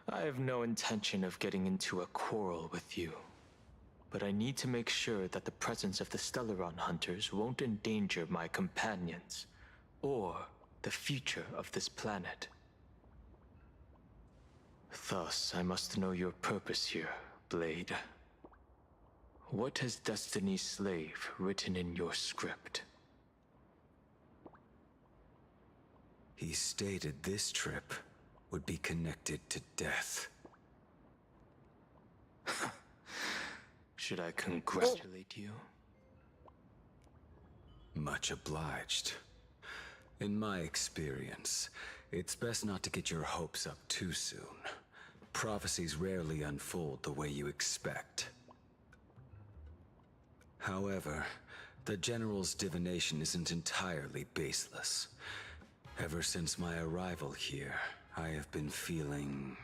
I have no intention of getting into a quarrel with you, but I need to make sure that the presence of the Stellaron hunters won't endanger my companions, or the future of this planet. Thus, I must know your purpose here, Blade. What has Destiny's Slave written in your script? He stated this trip would be connected to death. Should I congratulate you? Much obliged. In my experience, it's best not to get your hopes up too soon. Prophecies rarely unfold the way you expect. However, the General's divination isn't entirely baseless. Ever since my arrival here, I have been feeling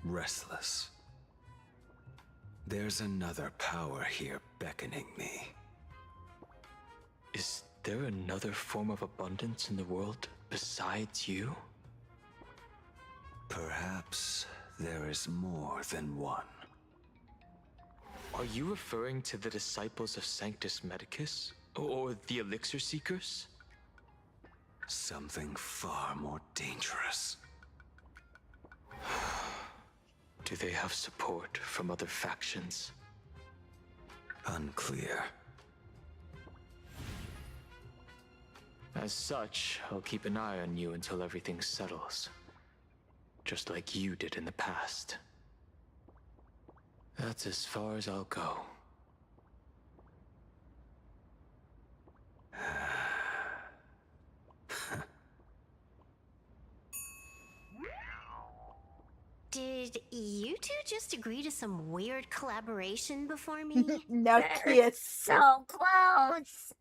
restless. There's another power here beckoning me. Is there another form of abundance in the world besides you? Perhaps there is more than one. Are you referring to the disciples of Sanctus Medicus? Or the Elixir Seekers? Something far more dangerous. Do they have support from other factions? Unclear. As such, I'll keep an eye on you until everything settles. Just like you did in the past. That's as far as I'll go. Did you two just agree to some weird collaboration before me? Now kiss. So close.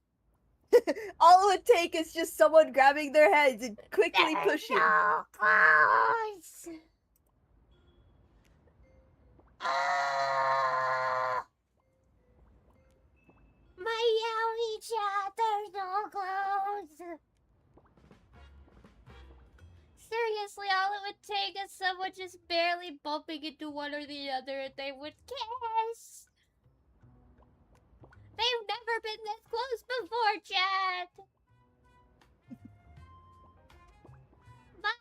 All it would take is just someone grabbing their heads and quickly pushing. So close. My Yowie chat, they're so close. Seriously, all it would take is someone just barely bumping into one or the other and they would kiss. They've never been this close before, chat. My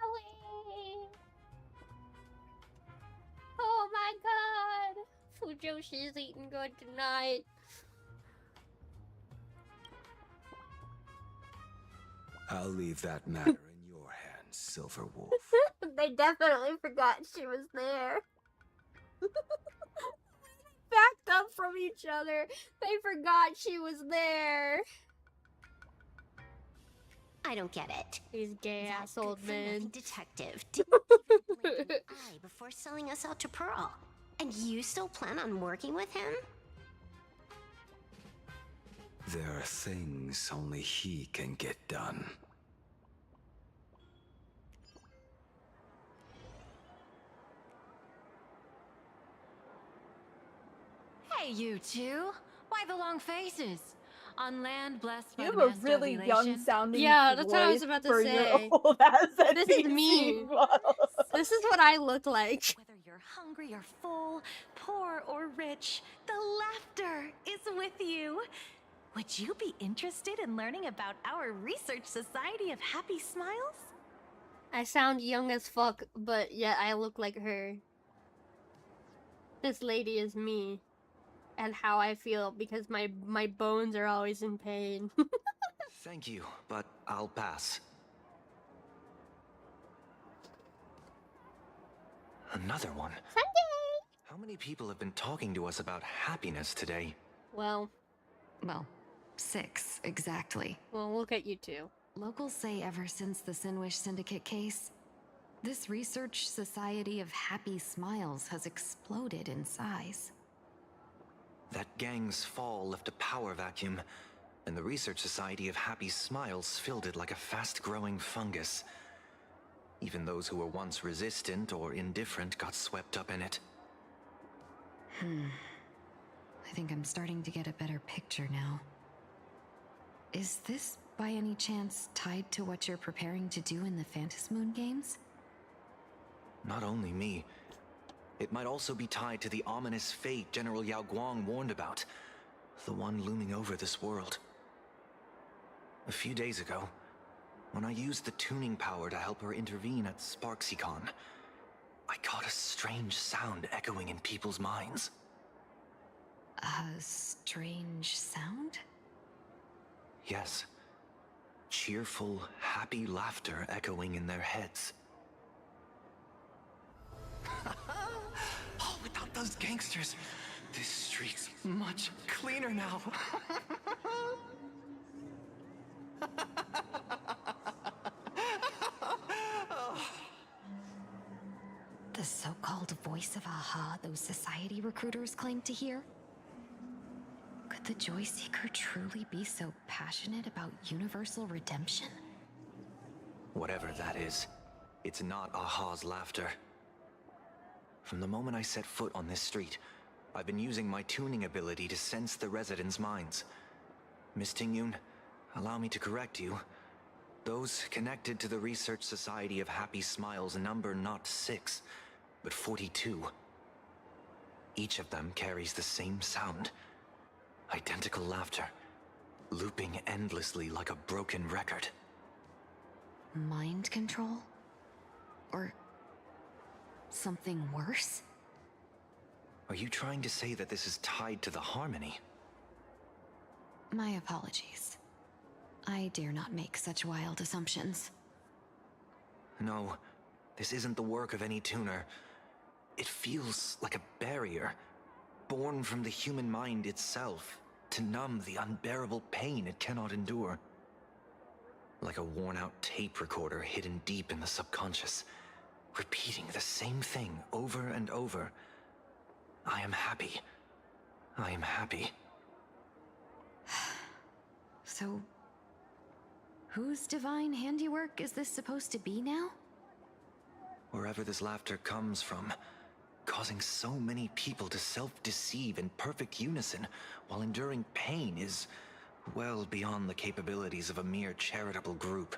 Yowie. Oh my god. Fujoshi's eating good tonight. I'll leave that matter in your hands, Silver Wolf. They definitely forgot she was there. Backed up from each other. They forgot she was there. I don't get it. These gay That ass old men. detective didn't even blink an eye before selling us out to Pearl. And you still plan on working with him? There are things only he can get done. Hey, you two. Why the long faces? On land blessed by You the have a master really of young elation. sounding Yeah, that's what I was voice about to for your say. old ass This is NPC me. model. This is what I look like. Whether you're hungry or full, poor or rich, the laughter is with you. Would you be interested in learning about our Research Society of Happy Smiles? I sound young as fuck, but yet I look like her. This lady is me. And how I feel because my bones are always in pain. Thank you, but I'll pass. Another one. Sunday! How many people have been talking to us about happiness today? Well, 6 exactly. well, look at you two. Locals say ever since the Sinwish Syndicate case, This research society of happy smiles has exploded in size. That gang's fall left a power vacuum, and the Research Society of Happy Smiles filled it like a fast-growing fungus. Even those who were once resistant or indifferent got swept up in it. I think I'm starting to get a better picture now. Is this, by any chance, tied to what you're preparing to do in the Phantasmoon games? Not only me. It might also be tied to the ominous fate General Yao Guang warned about. The one looming over this world. A few days ago, when I used the tuning power to help her intervene at SparksyCon, I caught a strange sound echoing in people's minds. A strange sound? Yes. Cheerful, happy laughter echoing in their heads. Oh, without those gangsters, this street's much cleaner now. The so-called voice of Aha those society recruiters claim to hear? Could the Joy Seeker truly be so passionate about universal redemption? Whatever that is, it's not Aha's laughter. From the moment I set foot on this street, I've been using my tuning ability to sense the residents' minds. Miss Tingyun, allow me to correct you. Those connected to the Research Society of Happy Smiles number not 6, but 42. Each of them carries the same sound. Identical laughter, looping endlessly like a broken record. Mind control? Or something worse? Are you trying to say that this is tied to the harmony? My apologies. I dare not make such wild assumptions. No, this isn't the work of any tuner. It feels like a barrier, born from the human mind itself, to numb the unbearable pain it cannot endure. Like a worn-out tape recorder hidden deep in the subconscious, repeating the same thing over and over. I am happy. I am happy. So, whose divine handiwork is this supposed to be now? Wherever this laughter comes from, causing so many people to self-deceive in perfect unison while enduring pain is well beyond the capabilities of a mere charitable group.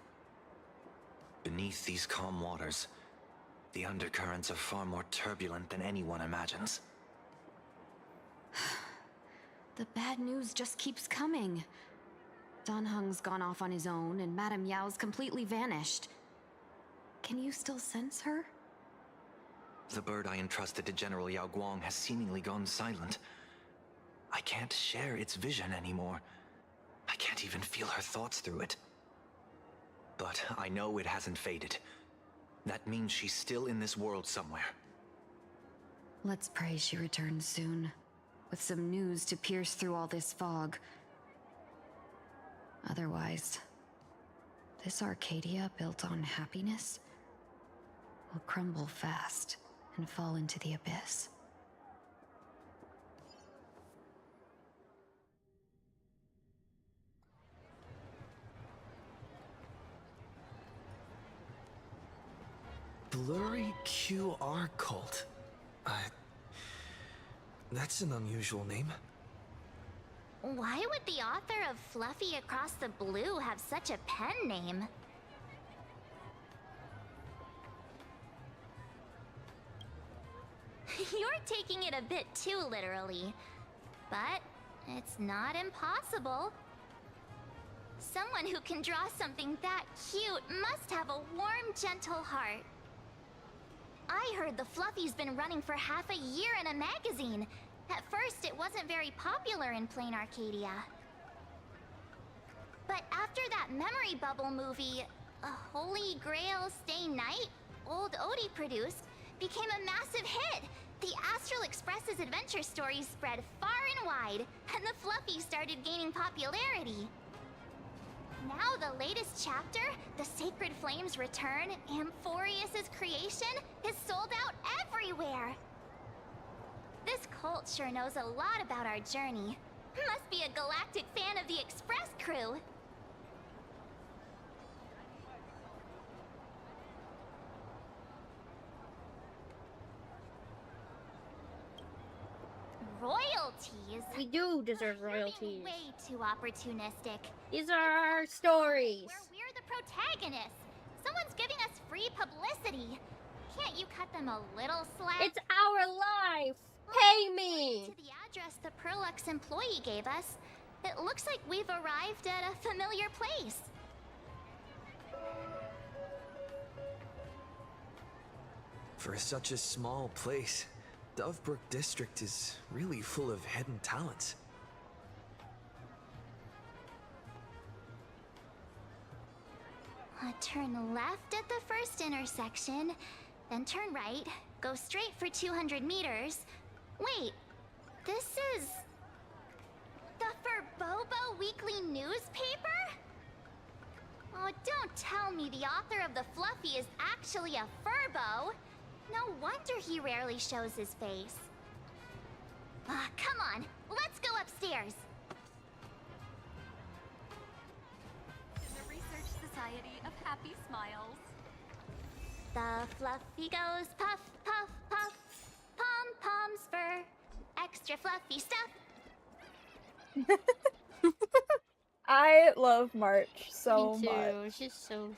Beneath these calm waters, the undercurrents are far more turbulent than anyone imagines. The bad news just keeps coming. Dan Heng's gone off on his own, and Madame Yao's completely vanished. Can you still sense her? The bird I entrusted to General Yao Guang has seemingly gone silent. I can't share its vision anymore. I can't even feel her thoughts through it. But I know it hasn't faded. That means she's still in this world somewhere. Let's pray she returns soon, with some news to pierce through all this fog. Otherwise, this Arcadia built on happiness will crumble fast and fall into the abyss. Blurry QR cult. That's an unusual name. Why would the author of Fluffy Across the Blue have such a pen name? You're taking it a bit too literally. But it's not impossible. Someone who can draw something that cute must have a warm, gentle heart. I heard the Fluffy's been running for half a year in a magazine. At first, it wasn't very popular in plain Arcadia. But after that memory bubble movie, A Holy Grail Stay Night, Old Odie produced, became a massive hit. The Astral Express's adventure stories spread far and wide, and the Fluffy started gaining popularity. Now the latest chapter, The Sacred Flame flames return, Amphorius's creation is sold out everywhere. This cult sure knows a lot about our journey. Must be a galactic fan of the Express crew. Royalties? We do deserve royalties. Way too opportunistic. These are our stories. We're the protagonists. Someone's giving us free publicity. Can't you cut them a little slack? It's our life. Pay me. To the address the Perlux employee gave us, it looks like we've arrived at a familiar place. For such a small place, Dovebrook District is really full of hidden talents. Turn left at the first intersection, then turn right, go straight for 200 meters. Wait, this is the Furbobo Weekly newspaper? Oh, don't tell me the author of the Fluffy is actually a Furbo. No wonder he rarely shows his face. Come on, let's go upstairs. The Research Society of Happy Smiles. The Fluffy goes puff, puff, puff. Pom-poms for extra fluffy stuff. I love March so Me too. much. She's so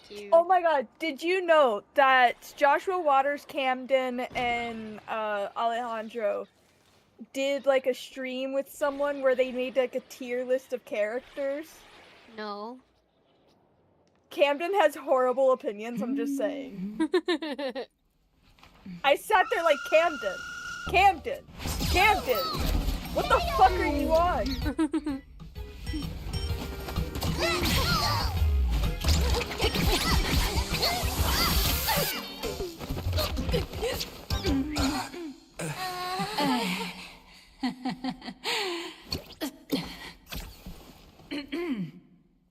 cute. Oh my god, did you know that Joshua Waters, Camden, and Alejandro did like a stream with someone where they made like a tier list of characters? No. Camden has horrible opinions, I'm just saying. I sat there like, Camden, what the fuck are you on?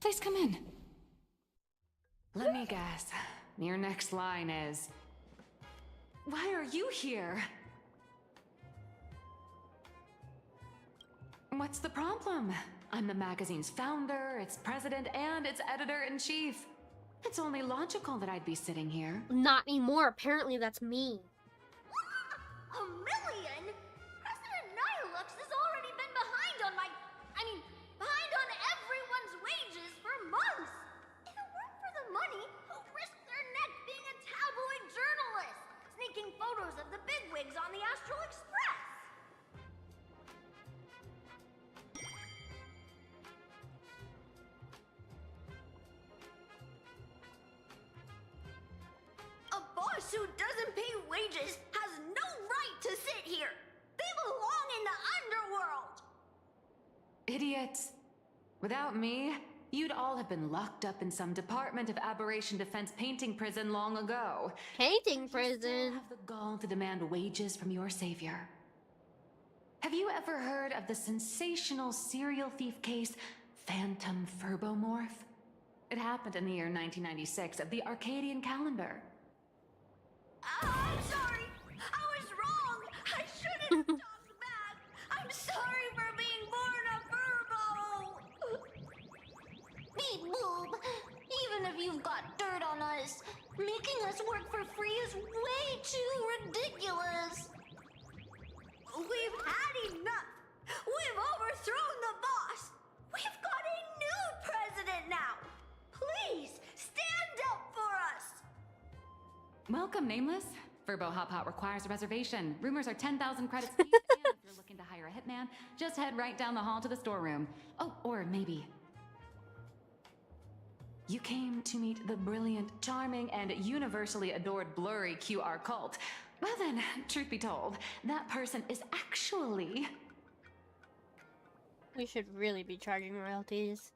Please come in. Let me guess. Your next line is, why are you here? What's the problem? I'm the magazine's founder, its president, and its editor-in-chief. It's only logical that I'd be sitting here. Not anymore. Apparently that's me. $1 million? President Nihilux has already been behind on behind on everyone's wages for months. If it weren't for the money, who'd risk their neck being a tabloid journalist, sneaking photos of the bigwigs on the Astral Express? A boss who doesn't pay wages has no right to sit here. They belong in the underworld. Idiots. Without me, you'd all have been locked up in some Department of Aberration Defense painting prison long ago. Painting prison? Have the gall to demand wages from your savior. Have you ever heard of the sensational serial thief case, Phantom Furbomorph? It happened in the year 1996 of the Arcadian calendar. I'm sorry. I was wrong. I shouldn't have talked back. I'm sorry for being born a Furbo. Beep boop. Even if you've got dirt on us, making us work for free is way too ridiculous. We've had enough. We've overthrown the boss. We've got a new president now. Please stand up for us. Welcome, Nameless. Furbo Hop Hot requires a reservation. Rumors are 10,000 credits each, and if you're looking to hire a hitman, just head right down the hall to the storeroom. Oh, or maybe you came to meet the brilliant, charming, and universally adored blurry QR cult. Well then, truth be told, that person is actually... We should really be charging royalties.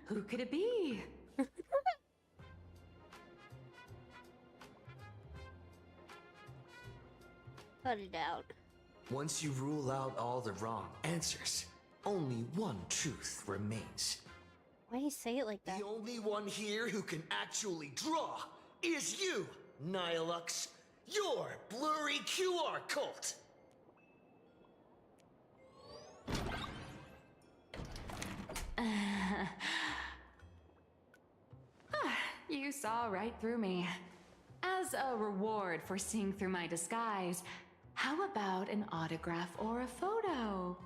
Who could it be? Cut it out. Once you rule out all the wrong answers, only one truth remains. Why do you say it like that? The only one here who can actually draw is you, Nihilux. Your blurry QR cult. You saw right through me. As a reward for seeing through my disguise, how about an autograph or a photo?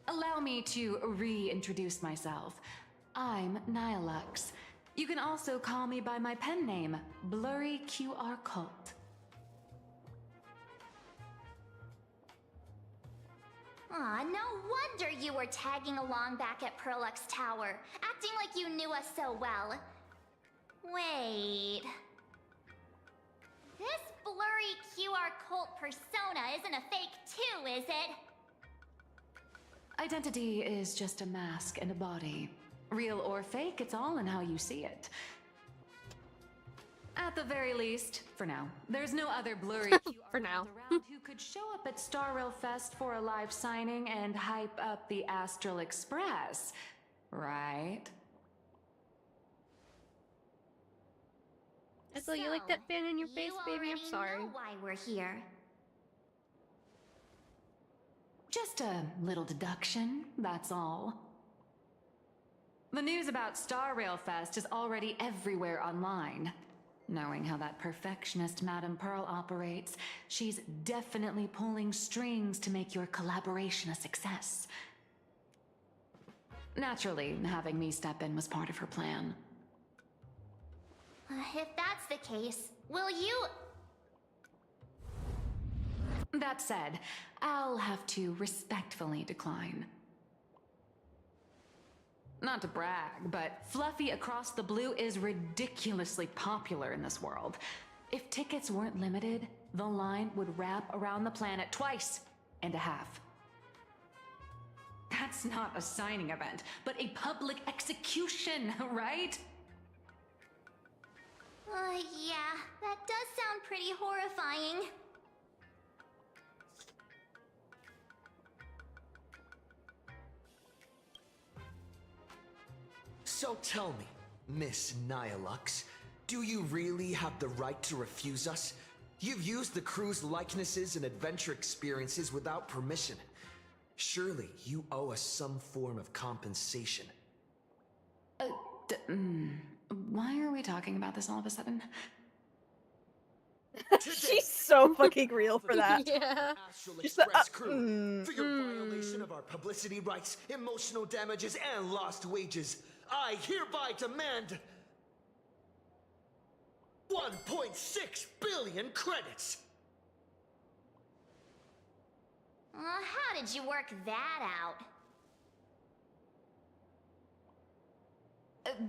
Allow me to reintroduce myself. I'm Nihilux. You can also call me by my pen name, Blurry QR Cult. Aw, no wonder you were tagging along back at Perlux Tower, acting like you knew us so well. Wait... This blurry QR cult persona isn't a fake too, is it? Identity is just a mask and a body. Real or fake, it's all in how you see it. At the very least, for now, there's no other blurry QR for now around who could show up at Star Rail Fest for a live signing and hype up the Astral Express, right? Ethel, you like that fan in your face, baby? I'm sorry. Know why we're here. Just a little deduction, that's all. The news about Star Rail Fest is already everywhere online. Knowing how that perfectionist Madame Pearl operates, she's definitely pulling strings to make your collaboration a success. Naturally, having me step in was part of her plan. If that's the case, will you... That said, I'll have to respectfully decline. Not to brag, but Fluffy Across the Blue is ridiculously popular in this world. If tickets weren't limited, the line would wrap around the planet twice and a half. That's not a signing event, but a public execution, right? Yeah, that does sound pretty horrifying. So tell me, Miss Nihilux, do you really have the right to refuse us? You've used the crew's likenesses and adventure experiences without permission. Surely you owe us some form of compensation. Why are we talking about this all of a sudden? She's so fucking real for that. Yeah. Astral Just the, Express crew, for your violation of our publicity rights, emotional damages, and lost wages, I hereby demand 1.6 billion credits. How did you work that out?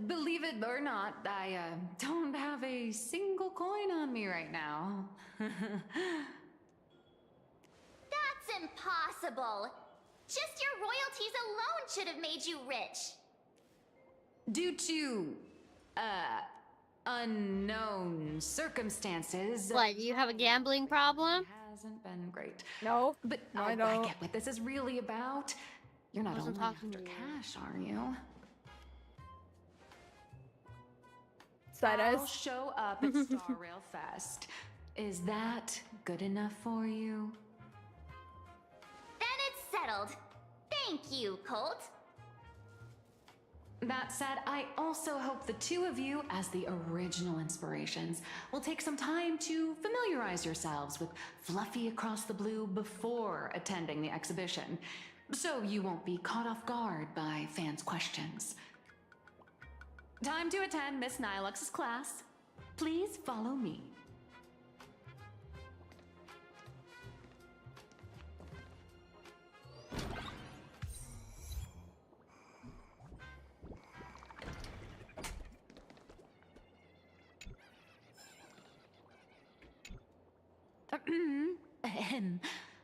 Believe it or not, I don't have a single coin on me right now. That's impossible. Just your royalties alone should have made you rich. Due to, unknown circumstances. What, you have a gambling problem? Hasn't been great. No, but no, I I don't. get what this is really about. You're not only after cash, are you? Side I'll eyes. show up at Star Rail Fest. Is that good enough for you? Then it's settled. Thank you, Colt. That said, I also hope the two of you, as the original inspirations, will take some time to familiarize yourselves with Fluffy Across the Blue before attending the exhibition, so you won't be caught off guard by fans' questions. Time to attend Miss Nilux's class. Please follow me.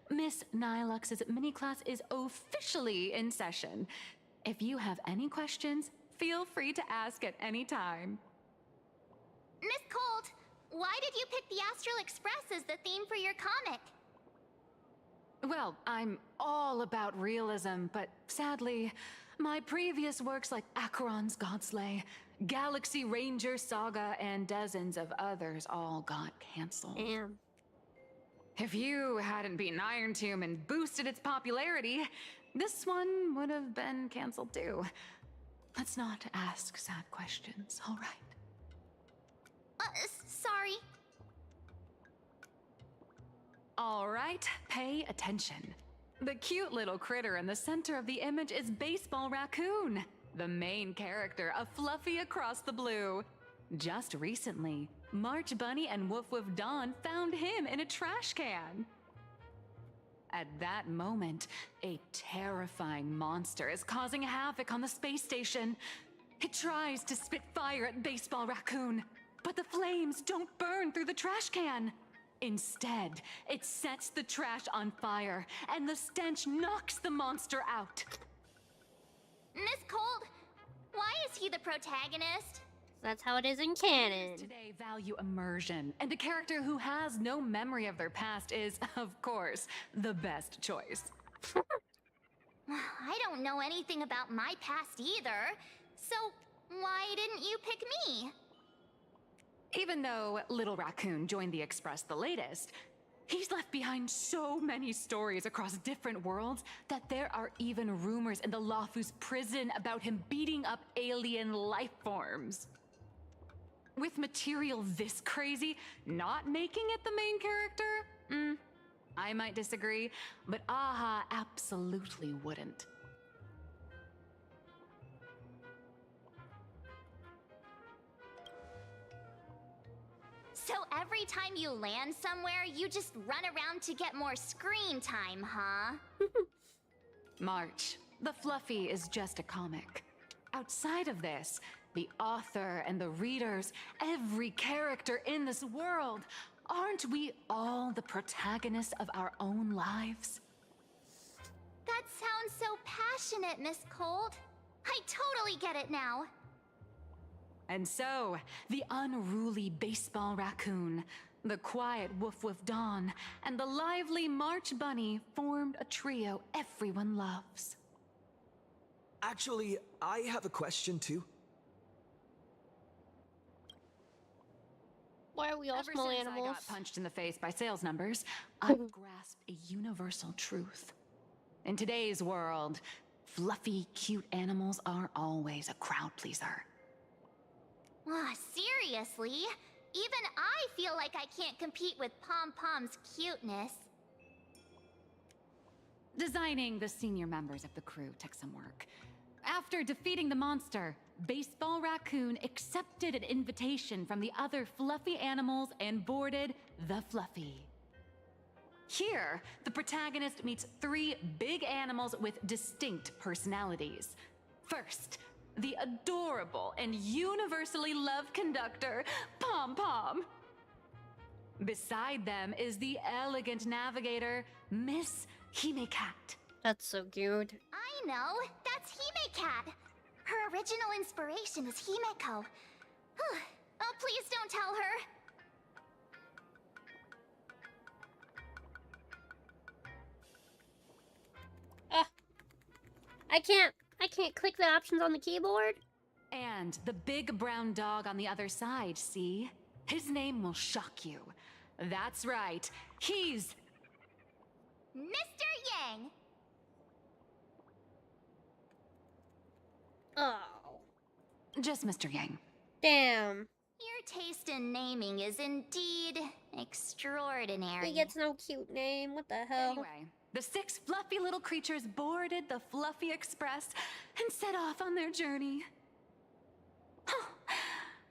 Miss Nilux's mini class is officially in session. If you have any questions, feel free to ask at any time. Miss Colt, why did you pick the Astral Express as the theme for your comic? Well, I'm all about realism, but sadly, My previous works like Acheron's Godslay, Galaxy Ranger Saga, and dozens of others all got cancelled. Damn. If you hadn't beaten Iron Tomb and boosted its popularity, this one would have been cancelled too. Let's not ask sad questions, all right? Sorry. All right, pay attention. The cute little critter in the center of the image is Baseball Raccoon, the main character of Fluffy Across the Blue. Just recently, March Bunny and Woof Woof Dawn found him in a trash can. At that moment, a terrifying monster is causing havoc on the space station. It tries to spit fire at Baseball Raccoon, but the flames don't burn through the trash can. Instead, it sets the trash on fire, and the stench knocks the monster out. Miss Cold, why is he the protagonist? That's how it is in canon. Today value immersion, and a character who has no memory of their past is, of course, the best choice. I don't know anything about my past either, so why didn't you pick me? Even though Little Raccoon joined the Express the latest, he's left behind so many stories across different worlds that there are even rumors in the Lafu's prison about him beating up alien life forms. With material this crazy, not making it the main character? I might disagree, but Aha absolutely wouldn't. So every time you land somewhere, you just run around to get more screen time, huh? March, the Fluffy is just a comic. Outside of this, the author and the readers, every character in this world, aren't we all the protagonists of our own lives? That sounds so passionate, Miss Cold. I totally get it now. And so, the unruly Baseball Raccoon, the quiet Woof Woof Dawn, and the lively March Bunny formed a trio everyone loves. Actually, I have a question too. Why are we all Ever small since animals? I got punched in the face by sales numbers, I've grasped a universal truth. In today's world, fluffy, cute animals aren't always a crowd pleaser. Seriously? Even I feel like I can't compete with Pom Pom's cuteness. Designing the senior members of the crew took some work. After defeating the monster, Baseball Raccoon accepted an invitation from the other fluffy animals and boarded the Fluffy. Here, the protagonist meets three big animals with distinct personalities. First, the adorable and universally loved conductor, Pom Pom. Beside them is the elegant navigator, Miss Hime-Cat. That's so cute. I know, that's Hime-Cat. Her original inspiration is Himeko. Oh, please don't tell her. I can't click the options on the keyboard. And the big brown dog on the other side, see? His name will shock you. That's right, he's... Mr. Yang! Oh. Just Mr. Yang. Damn. Your taste in naming is indeed extraordinary. He gets no cute name. What the hell? Anyway, the six fluffy little creatures boarded the Fluffy Express and set off on their journey.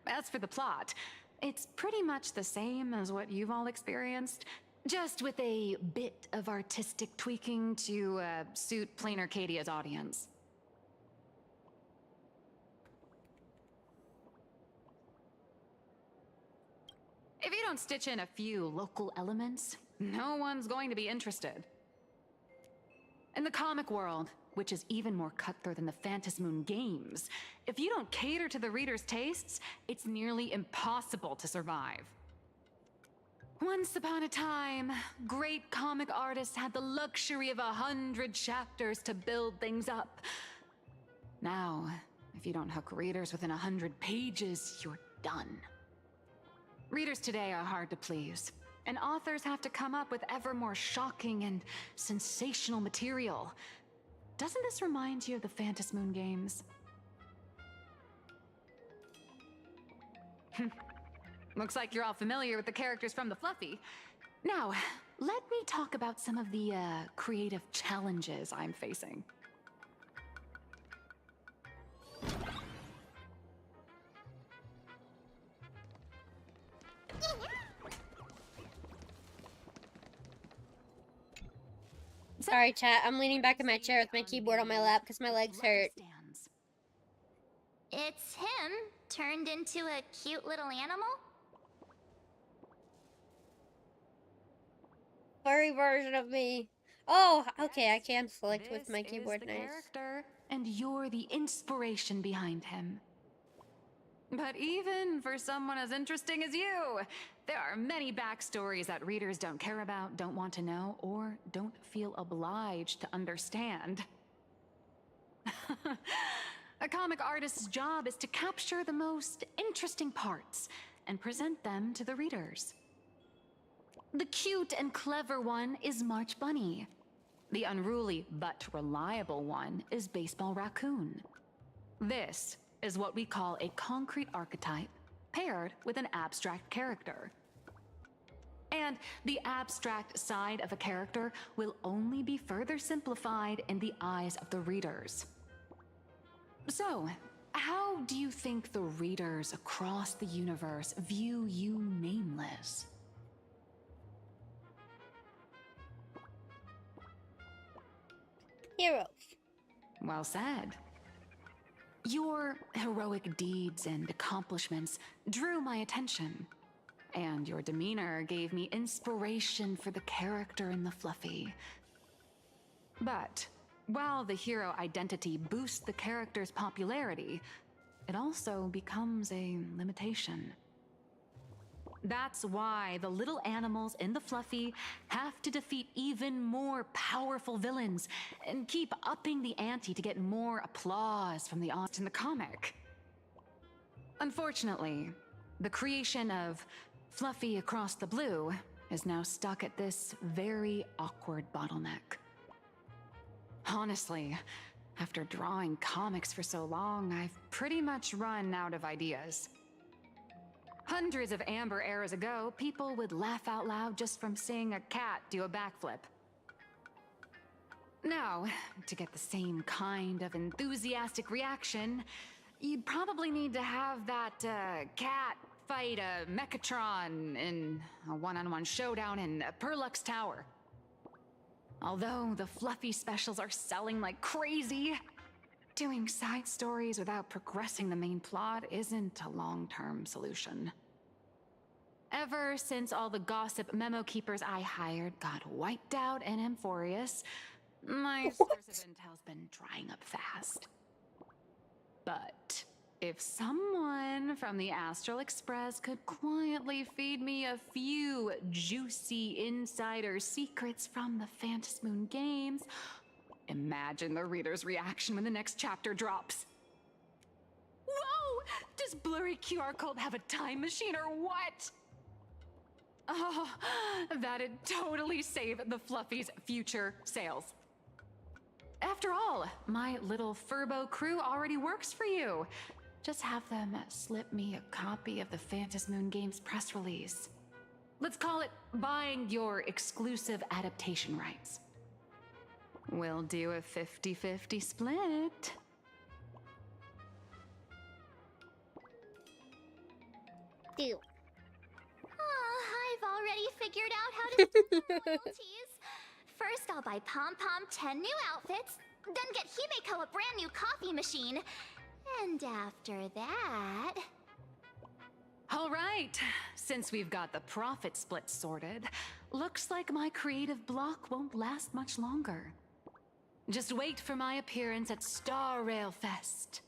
As for the plot, it's pretty much the same as what you've all experienced, just with a bit of artistic tweaking to suit Plain Arcadia's audience. If you don't stitch in a few local elements, no one's going to be interested. In the comic world, which is even more cutthroat than the Phantasmoon games, if you don't cater to the reader's tastes, it's nearly impossible to survive. Once upon a time, great comic artists had the luxury of 100 chapters to build things up. Now, if you don't hook readers within 100 pages, you're done. Readers today are hard to please, and authors have to come up with ever more shocking and sensational material. Doesn't this remind you of the Phantom Moon games? Looks like you're all familiar with the characters from the Fluffy. Now, let me talk about some of the creative challenges I'm facing. Sorry, chat. I'm leaning back in my chair with my keyboard on my lap because my legs hurt. It's him turned into a cute little animal? Furry version of me. Oh, okay. I can select with my keyboard. Is the Nice. character, and you're the inspiration behind him. But even for someone as interesting as you, there are many backstories that readers don't care about, don't want to know, or don't feel obliged to understand. A comic artist's job is to capture the most interesting parts and present them to the readers. The cute and clever one is March Bunny. The unruly but reliable one is Baseball Raccoon. This is what we call a concrete archetype paired with an abstract character. And the abstract side of a character will only be further simplified in the eyes of the readers. So, how do you think the readers across the universe view you nameless? Heroes. Well said. Your heroic deeds and accomplishments drew my attention, and your demeanor gave me inspiration for the character in the Fluffy. But while the hero identity boosts the character's popularity, it also becomes a limitation. That's why the little animals in the Fluffy have to defeat even more powerful villains and keep upping the ante to get more applause from the audience in the comic. Unfortunately, the creation of Fluffy Across the Blue is now stuck at this very awkward bottleneck. Honestly, after drawing comics for so long, I've pretty much run out of ideas. Hundreds of Amber eras ago, people would laugh out loud just from seeing a cat do a backflip. Now, to get the same kind of enthusiastic reaction, you'd probably need to have that cat fight a Mechatron in a one-on-one showdown in Perlux Tower. Although the Fluffy specials are selling like crazy, doing side stories without progressing the main plot isn't a long-term solution. Ever since all the gossip memo keepers I hired got wiped out in Amphorius, my source of intel's been drying up fast. But if someone from the Astral Express could quietly feed me a few juicy insider secrets from the Phantom Moon games, imagine the reader's reaction when the next chapter drops. Whoa! Does Blurry QR Cult have a time machine or what? Oh, that'd totally save the Fluffy's future sales. After all, my little Furbo crew already works for you. Just have them slip me a copy of the Phantom Moon games press release. Let's call it buying your exclusive adaptation rights. We'll do a 50-50 split. Deal. I've already figured out how to split the royalties. First, I'll buy Pom Pom 10 new outfits, then get Himeko a brand new coffee machine. And after that... All right, since we've got the profit split sorted, looks like my creative block won't last much longer. Just wait for my appearance at Star Rail Fest.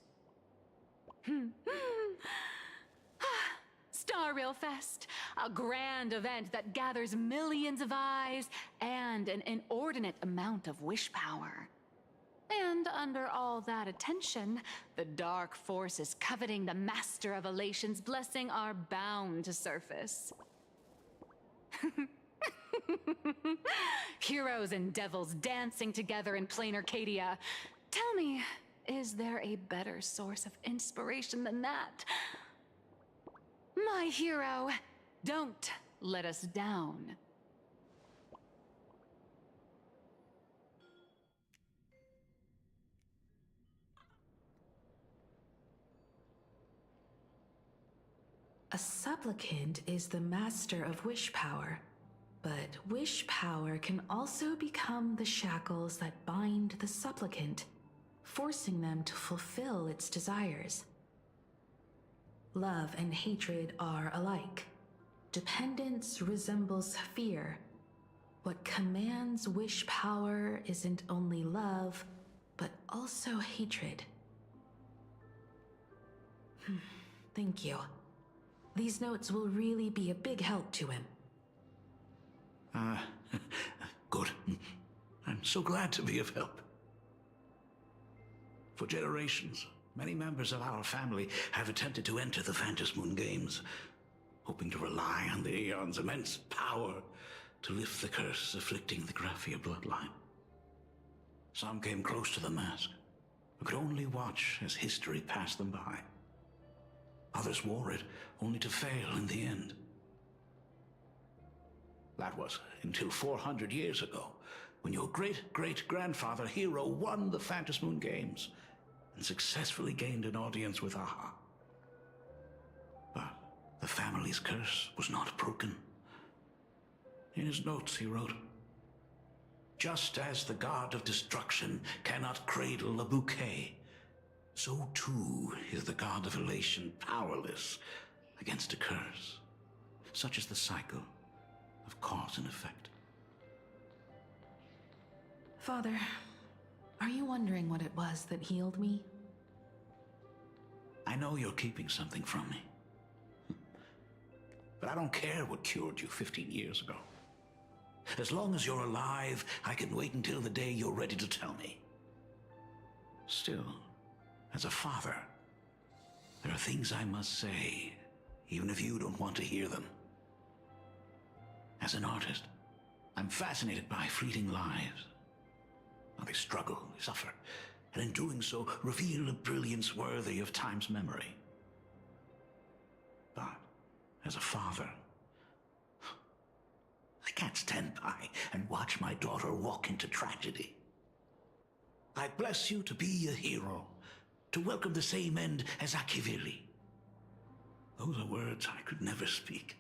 Star Rail Fest, a grand event that gathers millions of eyes and an inordinate amount of wish power. And under all that attention, the dark forces coveting the Master of Elation's blessing are bound to surface. Heroes and devils dancing together in plain Arcadia. Tell me, is there a better source of inspiration than that? My hero, don't let us down. A supplicant is the master of wish power, but wish power can also become the shackles that bind the supplicant, forcing them to fulfill its desires. Love and hatred are alike. Dependence resembles fear. What commands wish power isn't only love, but also hatred. Thank you. These notes will really be a big help to him. Good. I'm so glad to be of help. For generations, many members of our family have attempted to enter the Phantasmoon Games, hoping to rely on the Aeon's immense power to lift the curse afflicting the Graphia bloodline. Some came close to the mask, but could only watch as history passed them by. Others wore it, only to fail in the end. That was until 400 years ago, when your great-great-grandfather Hero won the Phantasmoon Games and successfully gained an audience with Aha. But the family's curse was not broken. In his notes he wrote, "Just as the god of destruction cannot cradle a bouquet, so too is the god of elation powerless against a curse. Such is the cycle of cause and effect." Father, are you wondering what it was that healed me? I know you're keeping something from me. But I don't care what cured you 15 years ago. As long as you're alive, I can wait until the day you're ready to tell me. Still, as a father, there are things I must say, even if you don't want to hear them. As an artist, I'm fascinated by fleeting lives. How they struggle, they suffer, and in doing so, reveal a brilliance worthy of time's memory. But, as a father, I can't stand by and watch my daughter walk into tragedy. I bless you to be a hero, to welcome the same end as Akivili. Those are words I could never speak.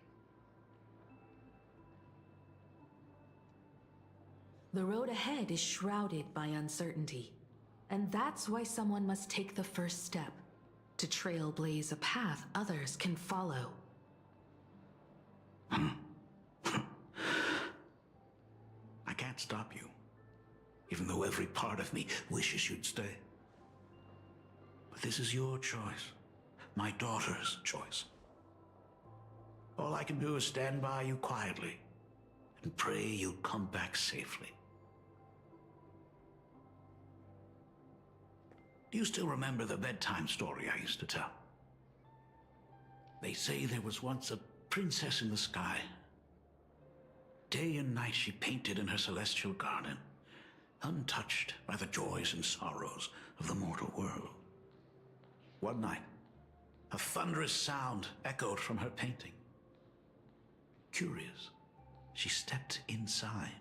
The road ahead is shrouded by uncertainty, and that's why someone must take the first step, to trailblaze a path others can follow. I can't stop you, even though every part of me wishes you'd stay. But this is your choice, my daughter's choice. All I can do is stand by you quietly and pray you'll come back safely. Do you still remember the bedtime story I used to tell? They say there was once a princess in the sky. Day and night she painted in her celestial garden, untouched by the joys and sorrows of the mortal world. One night, a thunderous sound echoed from her painting. Curious, she stepped inside.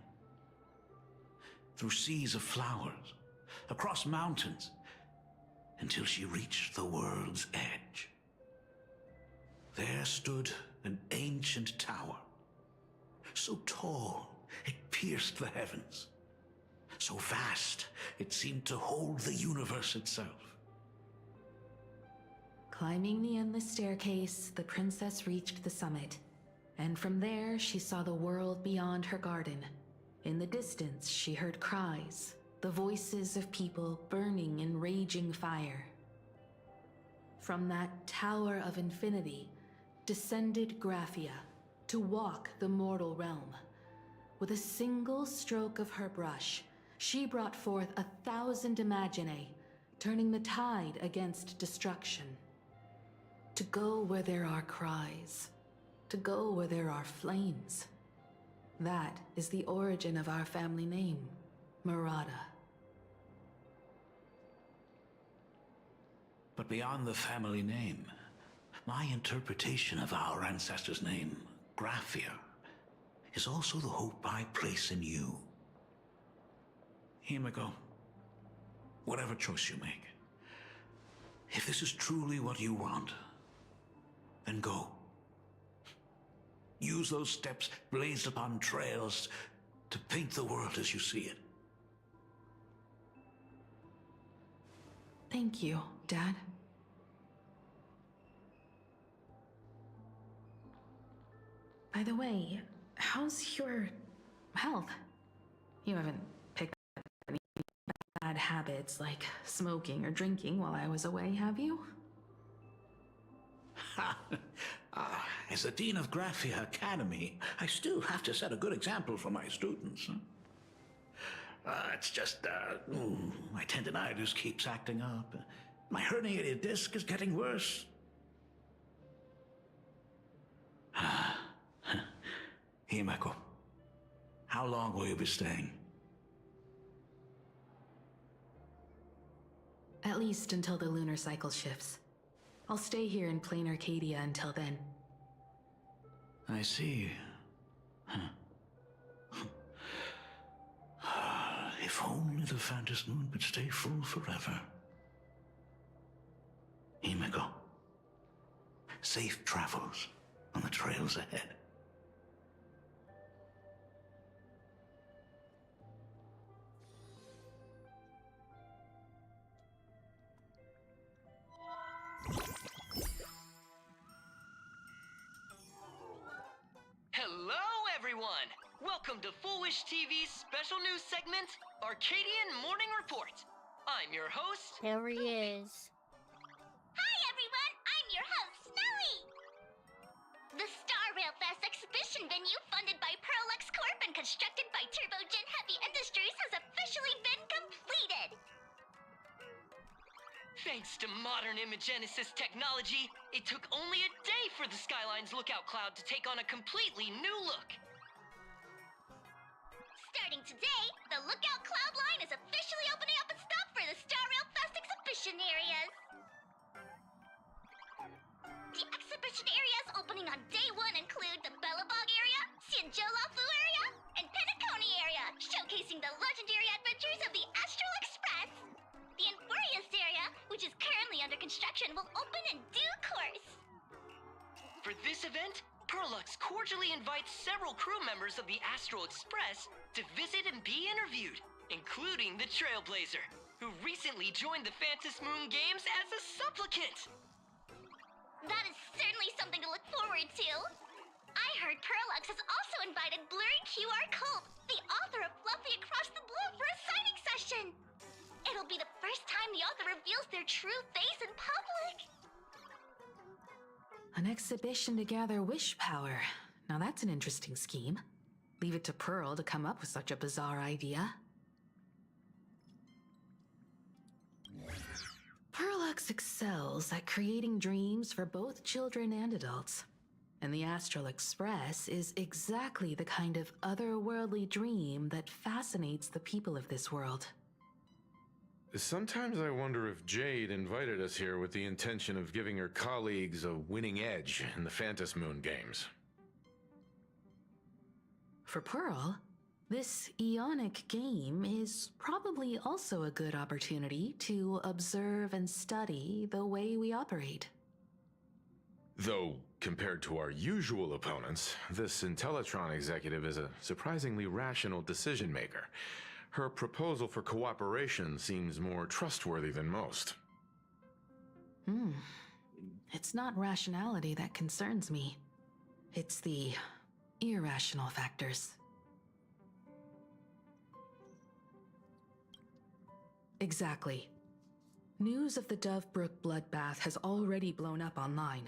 Through seas of flowers, across mountains, until she reached the world's edge. There stood an ancient tower, so tall it pierced the heavens, so vast it seemed to hold the universe itself. Climbing the endless staircase, the princess reached the summit, and from there she saw the world beyond her garden. In the distance, she heard cries, the voices of people burning in raging fire. From that tower of infinity descended Graphia to walk the mortal realm. With a single stroke of her brush, She brought forth 1,000 Imaginae, turning the tide against destruction. To go where there are cries, to go where there are flames. That is the origin of our family name, Murata. But beyond the family name, my interpretation of our ancestor's name, Graphia, is also the hope I place in you. Himiko, whatever choice you make, if this is truly what you want, then go. Use those steps blazed upon trails to paint the world as you see it. Thank you, Dad. By the way, how's your health? You haven't picked up any bad habits like smoking or drinking while I was away, have you? As the Dean of Graphia Academy, I still have to set a good example for my students. It's just, my tendinitis keeps acting up. My herniated disc is getting worse. Himeko, how long will you be staying? At least until the lunar cycle shifts. I'll stay here in plain Arcadia until then. I see. If only the Phantom Moon could stay full forever. Himeko, safe travels on the trails ahead. Hello, everyone! Welcome to Foolish TV's special news segment, Arcadian Morning Report. I'm your host. There he is. Hi, everyone! I'm your host, Snowy! The Star Rail Fest exhibition venue, funded by Prolux Corp and constructed by Turbogen Heavy Industries, has officially been completed! Thanks to modern imagenesis technology, it took only a day for the Skyline's lookout cloud to take on a completely new look. Starting today, the Lookout Cloud line is officially opening up its stop for the Star Rail Fest exhibition areas. The exhibition areas opening on day 1 include the Bellabog area, Sinjolafu area, and Penacony area, showcasing the legendary adventures of the Astral Express. The Infurious area, which is currently under construction, will open in due course. For this event, Prolux cordially invites several crew members of the Astral Express to visit and be interviewed, including the Trailblazer, who recently joined the Phantom Moon Games as a supplicant. That is certainly something to look forward to. I heard Prolux has also invited Blurry QR Cult, the author of Fluffy Across the Blue, for a signing session. It'll be the first time the author reveals their true face in public. An exhibition to gather wish power. Now that's an interesting scheme. Leave it to Pearl to come up with such a bizarre idea. Prolux excels at creating dreams for both children and adults. And the Astral Express is exactly the kind of otherworldly dream that fascinates the people of this world. Sometimes I wonder if Jade invited us here with the intention of giving her colleagues a winning edge in the Phantom Moon Games. For Pearl, this Ionic game is probably also a good opportunity to observe and study the way we operate. Though, compared to our usual opponents, this Intellitron executive is a surprisingly rational decision maker. Her proposal for cooperation seems more trustworthy than most. It's not rationality that concerns me. It's the irrational factors. Exactly. News of the Dovebrook bloodbath has already blown up online.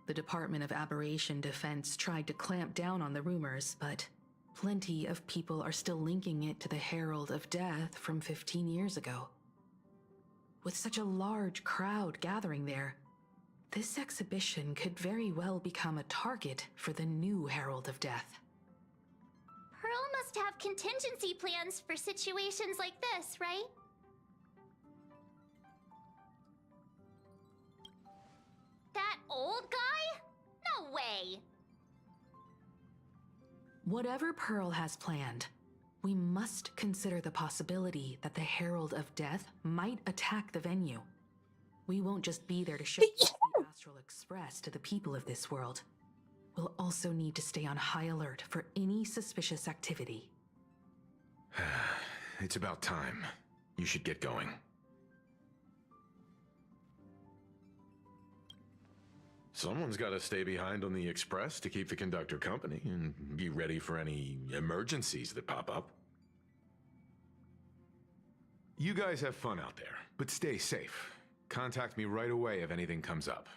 The Department of Aberration Defense tried to clamp down on the rumors, but Plenty of people are still linking it to the Herald of Death from 15 years ago. With such a large crowd gathering there, this exhibition could very well become a target for the new Herald of Death. Pearl must have contingency plans for situations like this, right? That old guy? No way! Whatever Pearl has planned, we must consider the possibility that the Herald of Death might attack the venue. We won't just be there to show the Astral Express to the people of this world. We'll also need to stay on high alert for any suspicious activity. It's about time. You should get going. Someone's got to stay behind on the express to keep the conductor company and be ready for any emergencies that pop up. You guys have fun out there, but stay safe. Contact me right away if anything comes up.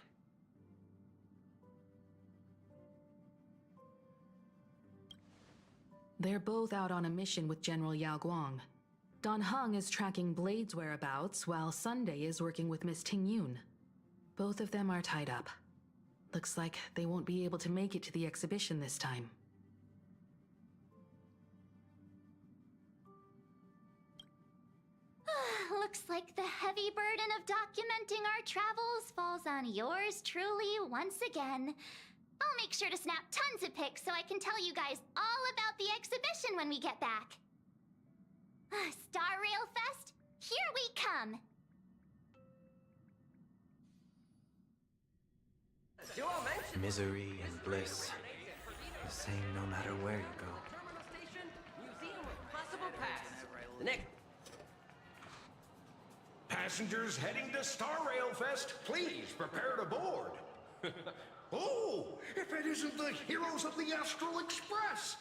They're both out on a mission with General Yao Guang. Dan Heng is tracking Blade's whereabouts, while Sunday is working with Miss Ting Yun. Both of them are tied up. Looks like they won't be able to make it to the exhibition this time. Looks like the heavy burden of documenting our travels falls on yours truly once again. I'll make sure to snap tons of pics so I can tell you guys all about the exhibition when we get back. Star Rail Fest, here we come! Misery and bliss, the same no matter where you go. Nick. Passengers heading to Star Rail Fest, please prepare to board. Oh, if it isn't the heroes of the Astral Express!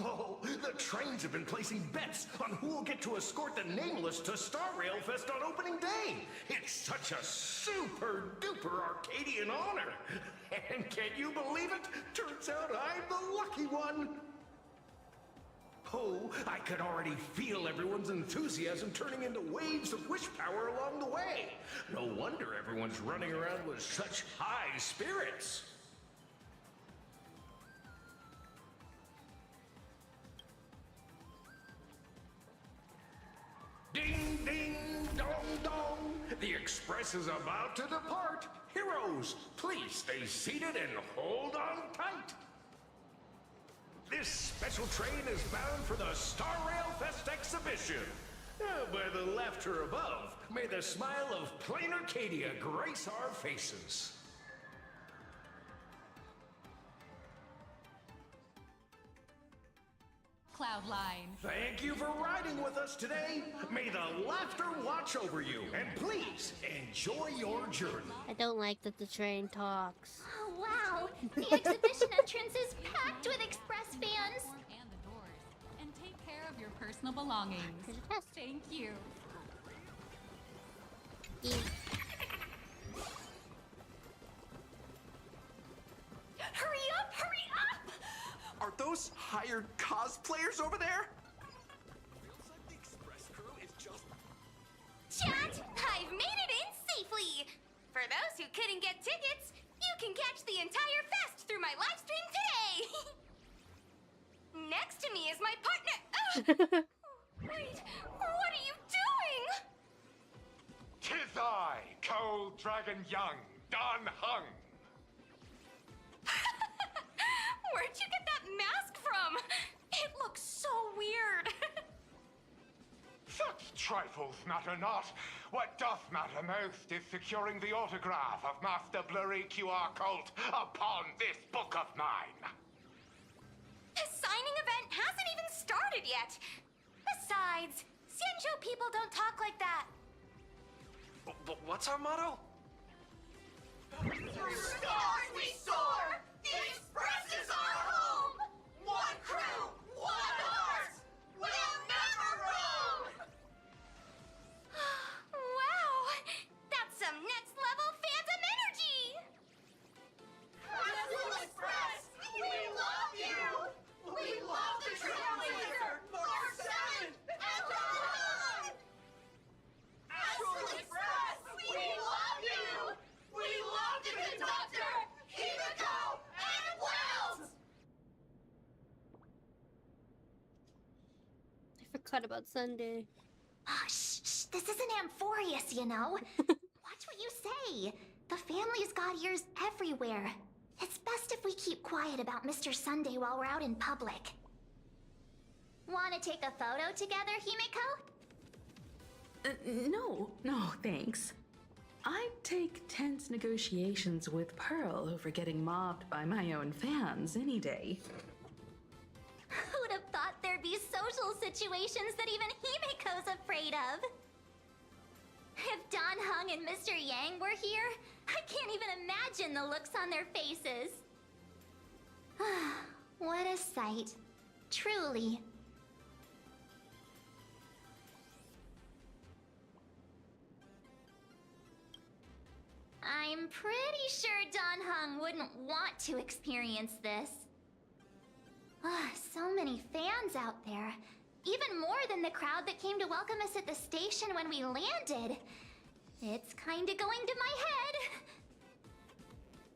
Oh, the trains have been placing bets on who will get to escort the Nameless to Star Rail Fest on opening day. It's such a super-duper Arcadian honor. And can you believe it? Turns out I'm the lucky one. Oh, I could already feel everyone's enthusiasm turning into waves of wish power along the way. No wonder everyone's running around with such high spirits. Ding, ding, dong, dong. The express is about to depart. Heroes, please stay seated and hold on tight. This special train is bound for the Star Rail Fest exhibition. By the laughter above, may the smile of plain Arcadia grace our faces. Cloudline. Thank you for riding with us today. May the laughter watch over you, and please enjoy your journey. I don't like that the train talks. Oh, wow! The exhibition entrance is packed with Express fans! And the doors. And take care of your personal belongings. Thank you. Hurry up! Hurry up! Are those hired cosplayers over there? Chat! I've made it in safely! For those who couldn't get tickets, you can catch the entire fest through my live stream today! Next to me is my partner. Wait, what are you doing? 'Tis I, Cold Dragon Young, Dan Heng. Where'd you get that mask from? It looks so weird. Such trifles matter not. What doth matter most is securing the autograph of Master Blurry QR Cult upon this book of mine. The signing event hasn't even started yet. Besides, Xianzhou people don't talk like that. What's our motto? Through stars we soar! The Express is our home! One crew, one heart! We'll never roam! Wow! That's some next level phantom energy! Astral Express, we love you! cut about Sunday. Oh, shh, this isn't Amphorius, you know. Watch what you say. The family's got ears everywhere. It's best if we keep quiet about Mr. Sunday while we're out in public. Want to take a photo together, Himeko? No, thanks. I'd take tense negotiations with Pearl over getting mobbed by my own fans any day. Who would have thought there'd be social situations that even Himeko's afraid of? If Don Hung and Mr. Yang were here, I can't even imagine the looks on their faces. What a sight. Truly. I'm pretty sure Don Hung wouldn't want to experience this. So many fans out there. Even more than the crowd that came to welcome us at the station when we landed. It's kinda going to my head.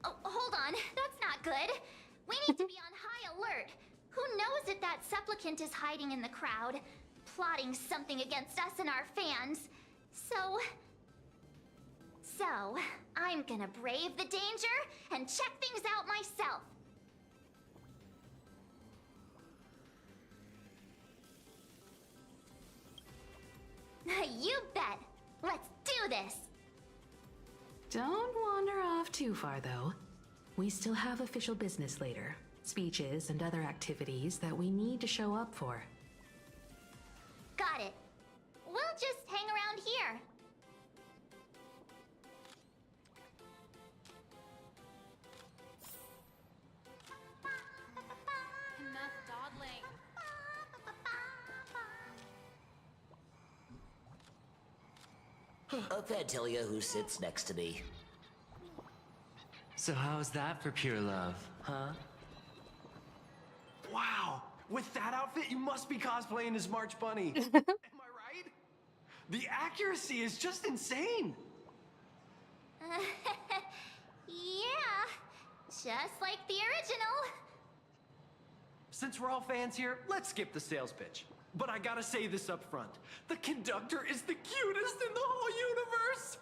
Oh, hold on. That's not good. We need to be on high alert. Who knows if that supplicant is hiding in the crowd, plotting something against us and our fans. So, I'm gonna brave the danger and check things out myself. You bet. Let's do this. Don't wander off too far, though. We still have official business later. Speeches and other activities that we need to show up for. Got it. We'll just hang around here. Enough dawdling. I can't tell you who sits next to me. So how's that for pure love, huh? Wow! With that outfit, you must be cosplaying as March Bunny. Am I right? The accuracy is just insane! Yeah, just like the original. Since we're all fans here, let's skip the sales pitch. But I gotta say this up front. The conductor is the cutest in the whole universe!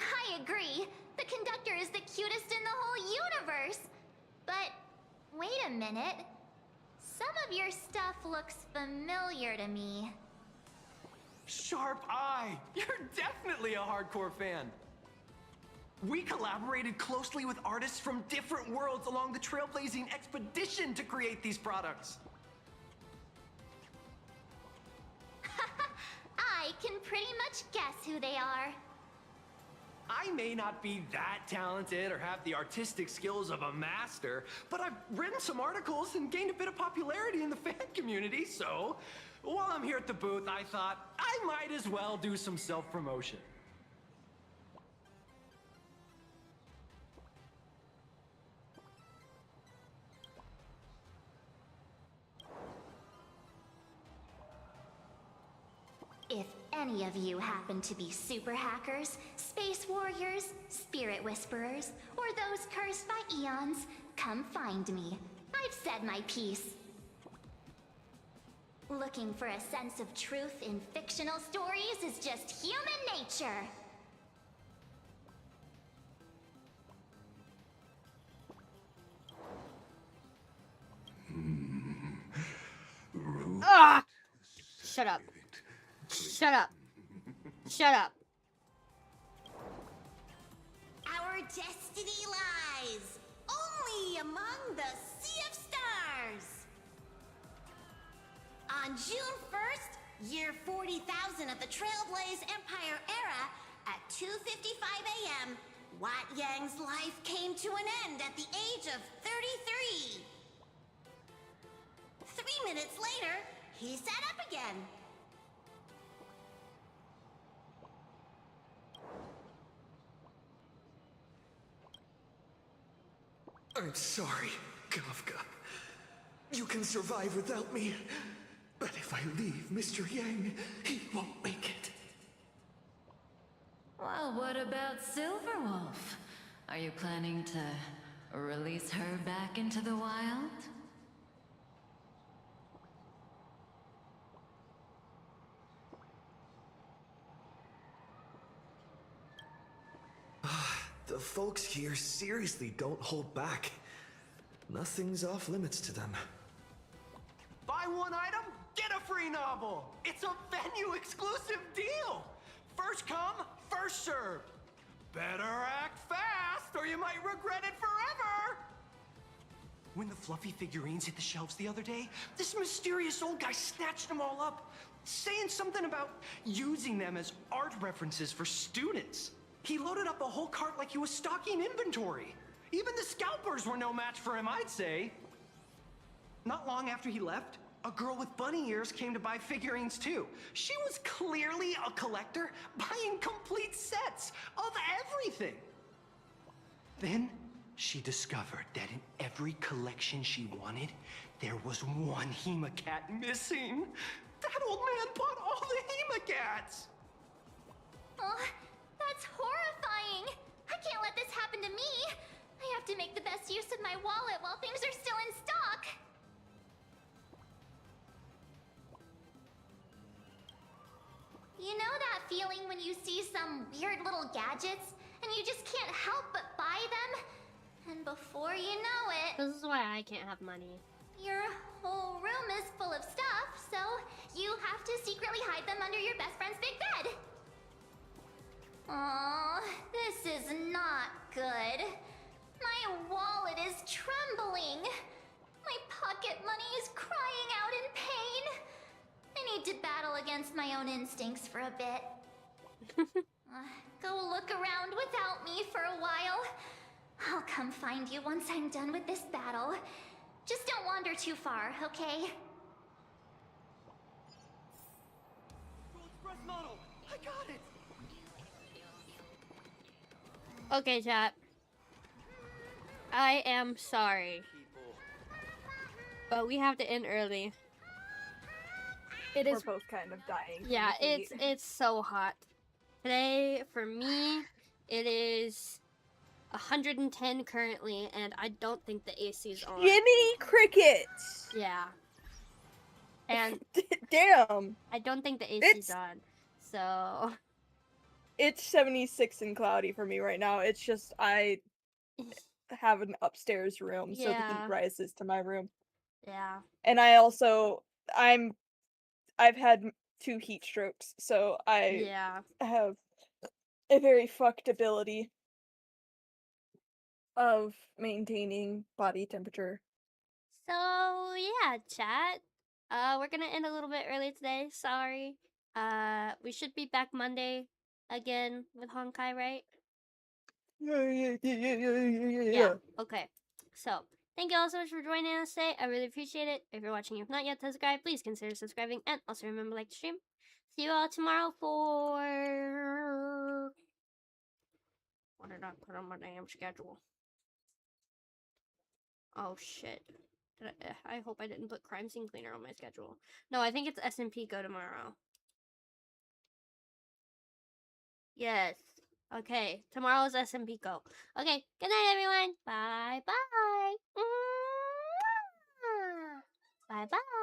I agree. The conductor is the cutest in the whole universe. But wait a minute. Some of your stuff looks familiar to me. Sharp eye! You're definitely a hardcore fan. We collaborated closely with artists from different worlds along the trailblazing expedition to create these products. I can pretty much guess who they are. I may not be that talented or have the artistic skills of a master, but I've written some articles and gained a bit of popularity in the fan community, so while I'm here at the booth, I thought I might as well do some self-promotion. If any of you happen to be super hackers, space warriors, spirit whisperers, or those cursed by eons, come find me. I've said my piece. Looking for a sense of truth in fictional stories is just human nature. Ah! Shut up. Shut up. Shut up. Our destiny lies only among the Sea of Stars. On June 1st, year 40,000 of the Trailblaze Empire era, at 2:55 a.m., Wat Yang's life came to an end at the age of 33. 3 minutes later, he sat up again. I'm sorry, Kafka. You can survive without me. But if I leave Mr. Yang, he won't make it. Well, what about Silverwolf? Are you planning to release her back into the wild? The folks here seriously don't hold back. Nothing's off limits to them. Buy one item, get a free novel. It's a venue exclusive deal. First come, first served. Better act fast or you might regret it forever. When the fluffy figurines hit the shelves the other day, this mysterious old guy snatched them all up, saying something about using them as art references for students. He loaded up a whole cart like he was stocking inventory. Even the scalpers were no match for him, I'd say. Not long after he left, a girl with bunny ears came to buy figurines too. She was clearly a collector, buying complete sets of everything. Then she discovered that in every collection she wanted, there was one Hemacat missing. That old man bought all the Hemacats! Oh, that's horrifying! I can't let this happen to me! I have to make the best use of my wallet while things are still in stock! You know that feeling when you see some weird little gadgets, and you just can't help but buy them? And before you know it... This is why I can't have money. Your whole room is full of stuff, so you have to secretly hide them under your best friend's big bed. Aww, this is not good. My wallet is trembling. My pocket money is crying out in pain. I need to battle against my own instincts for a bit. Go look around without me for a while. I'll come find you once I'm done with this battle. Just don't wander too far, okay? Express model! I got it! Okay, chat. I am sorry. But we have to end early. It is We're both kind of dying. Yeah, it's so hot. Today, for me, it is 110 currently, and I don't think the AC's on. Jiminy Crickets! Yeah. And damn, I don't think the AC's on. So it's 76 and cloudy for me right now. It's just I have an upstairs room, so the heat rises to my room. Yeah. And I also I've had 2 heat strokes, so I have a very fucked ability of maintaining body temperature. So yeah, chat. We're gonna end a little bit early today. Sorry. We should be back Monday again with Honkai, right? Yeah. Okay. So thank you all so much for joining us today. I really appreciate it. If you're watching, if not yet subscribed, please consider subscribing, and also remember to like the stream. See you all tomorrow for... What did I put on my damn schedule? Oh shit. I hope I didn't put Crime Scene Cleaner on my schedule. No, I think it's SMP Go tomorrow. Yes. Okay, tomorrow's SMP Go. Okay, good night everyone. Bye bye. Bye bye.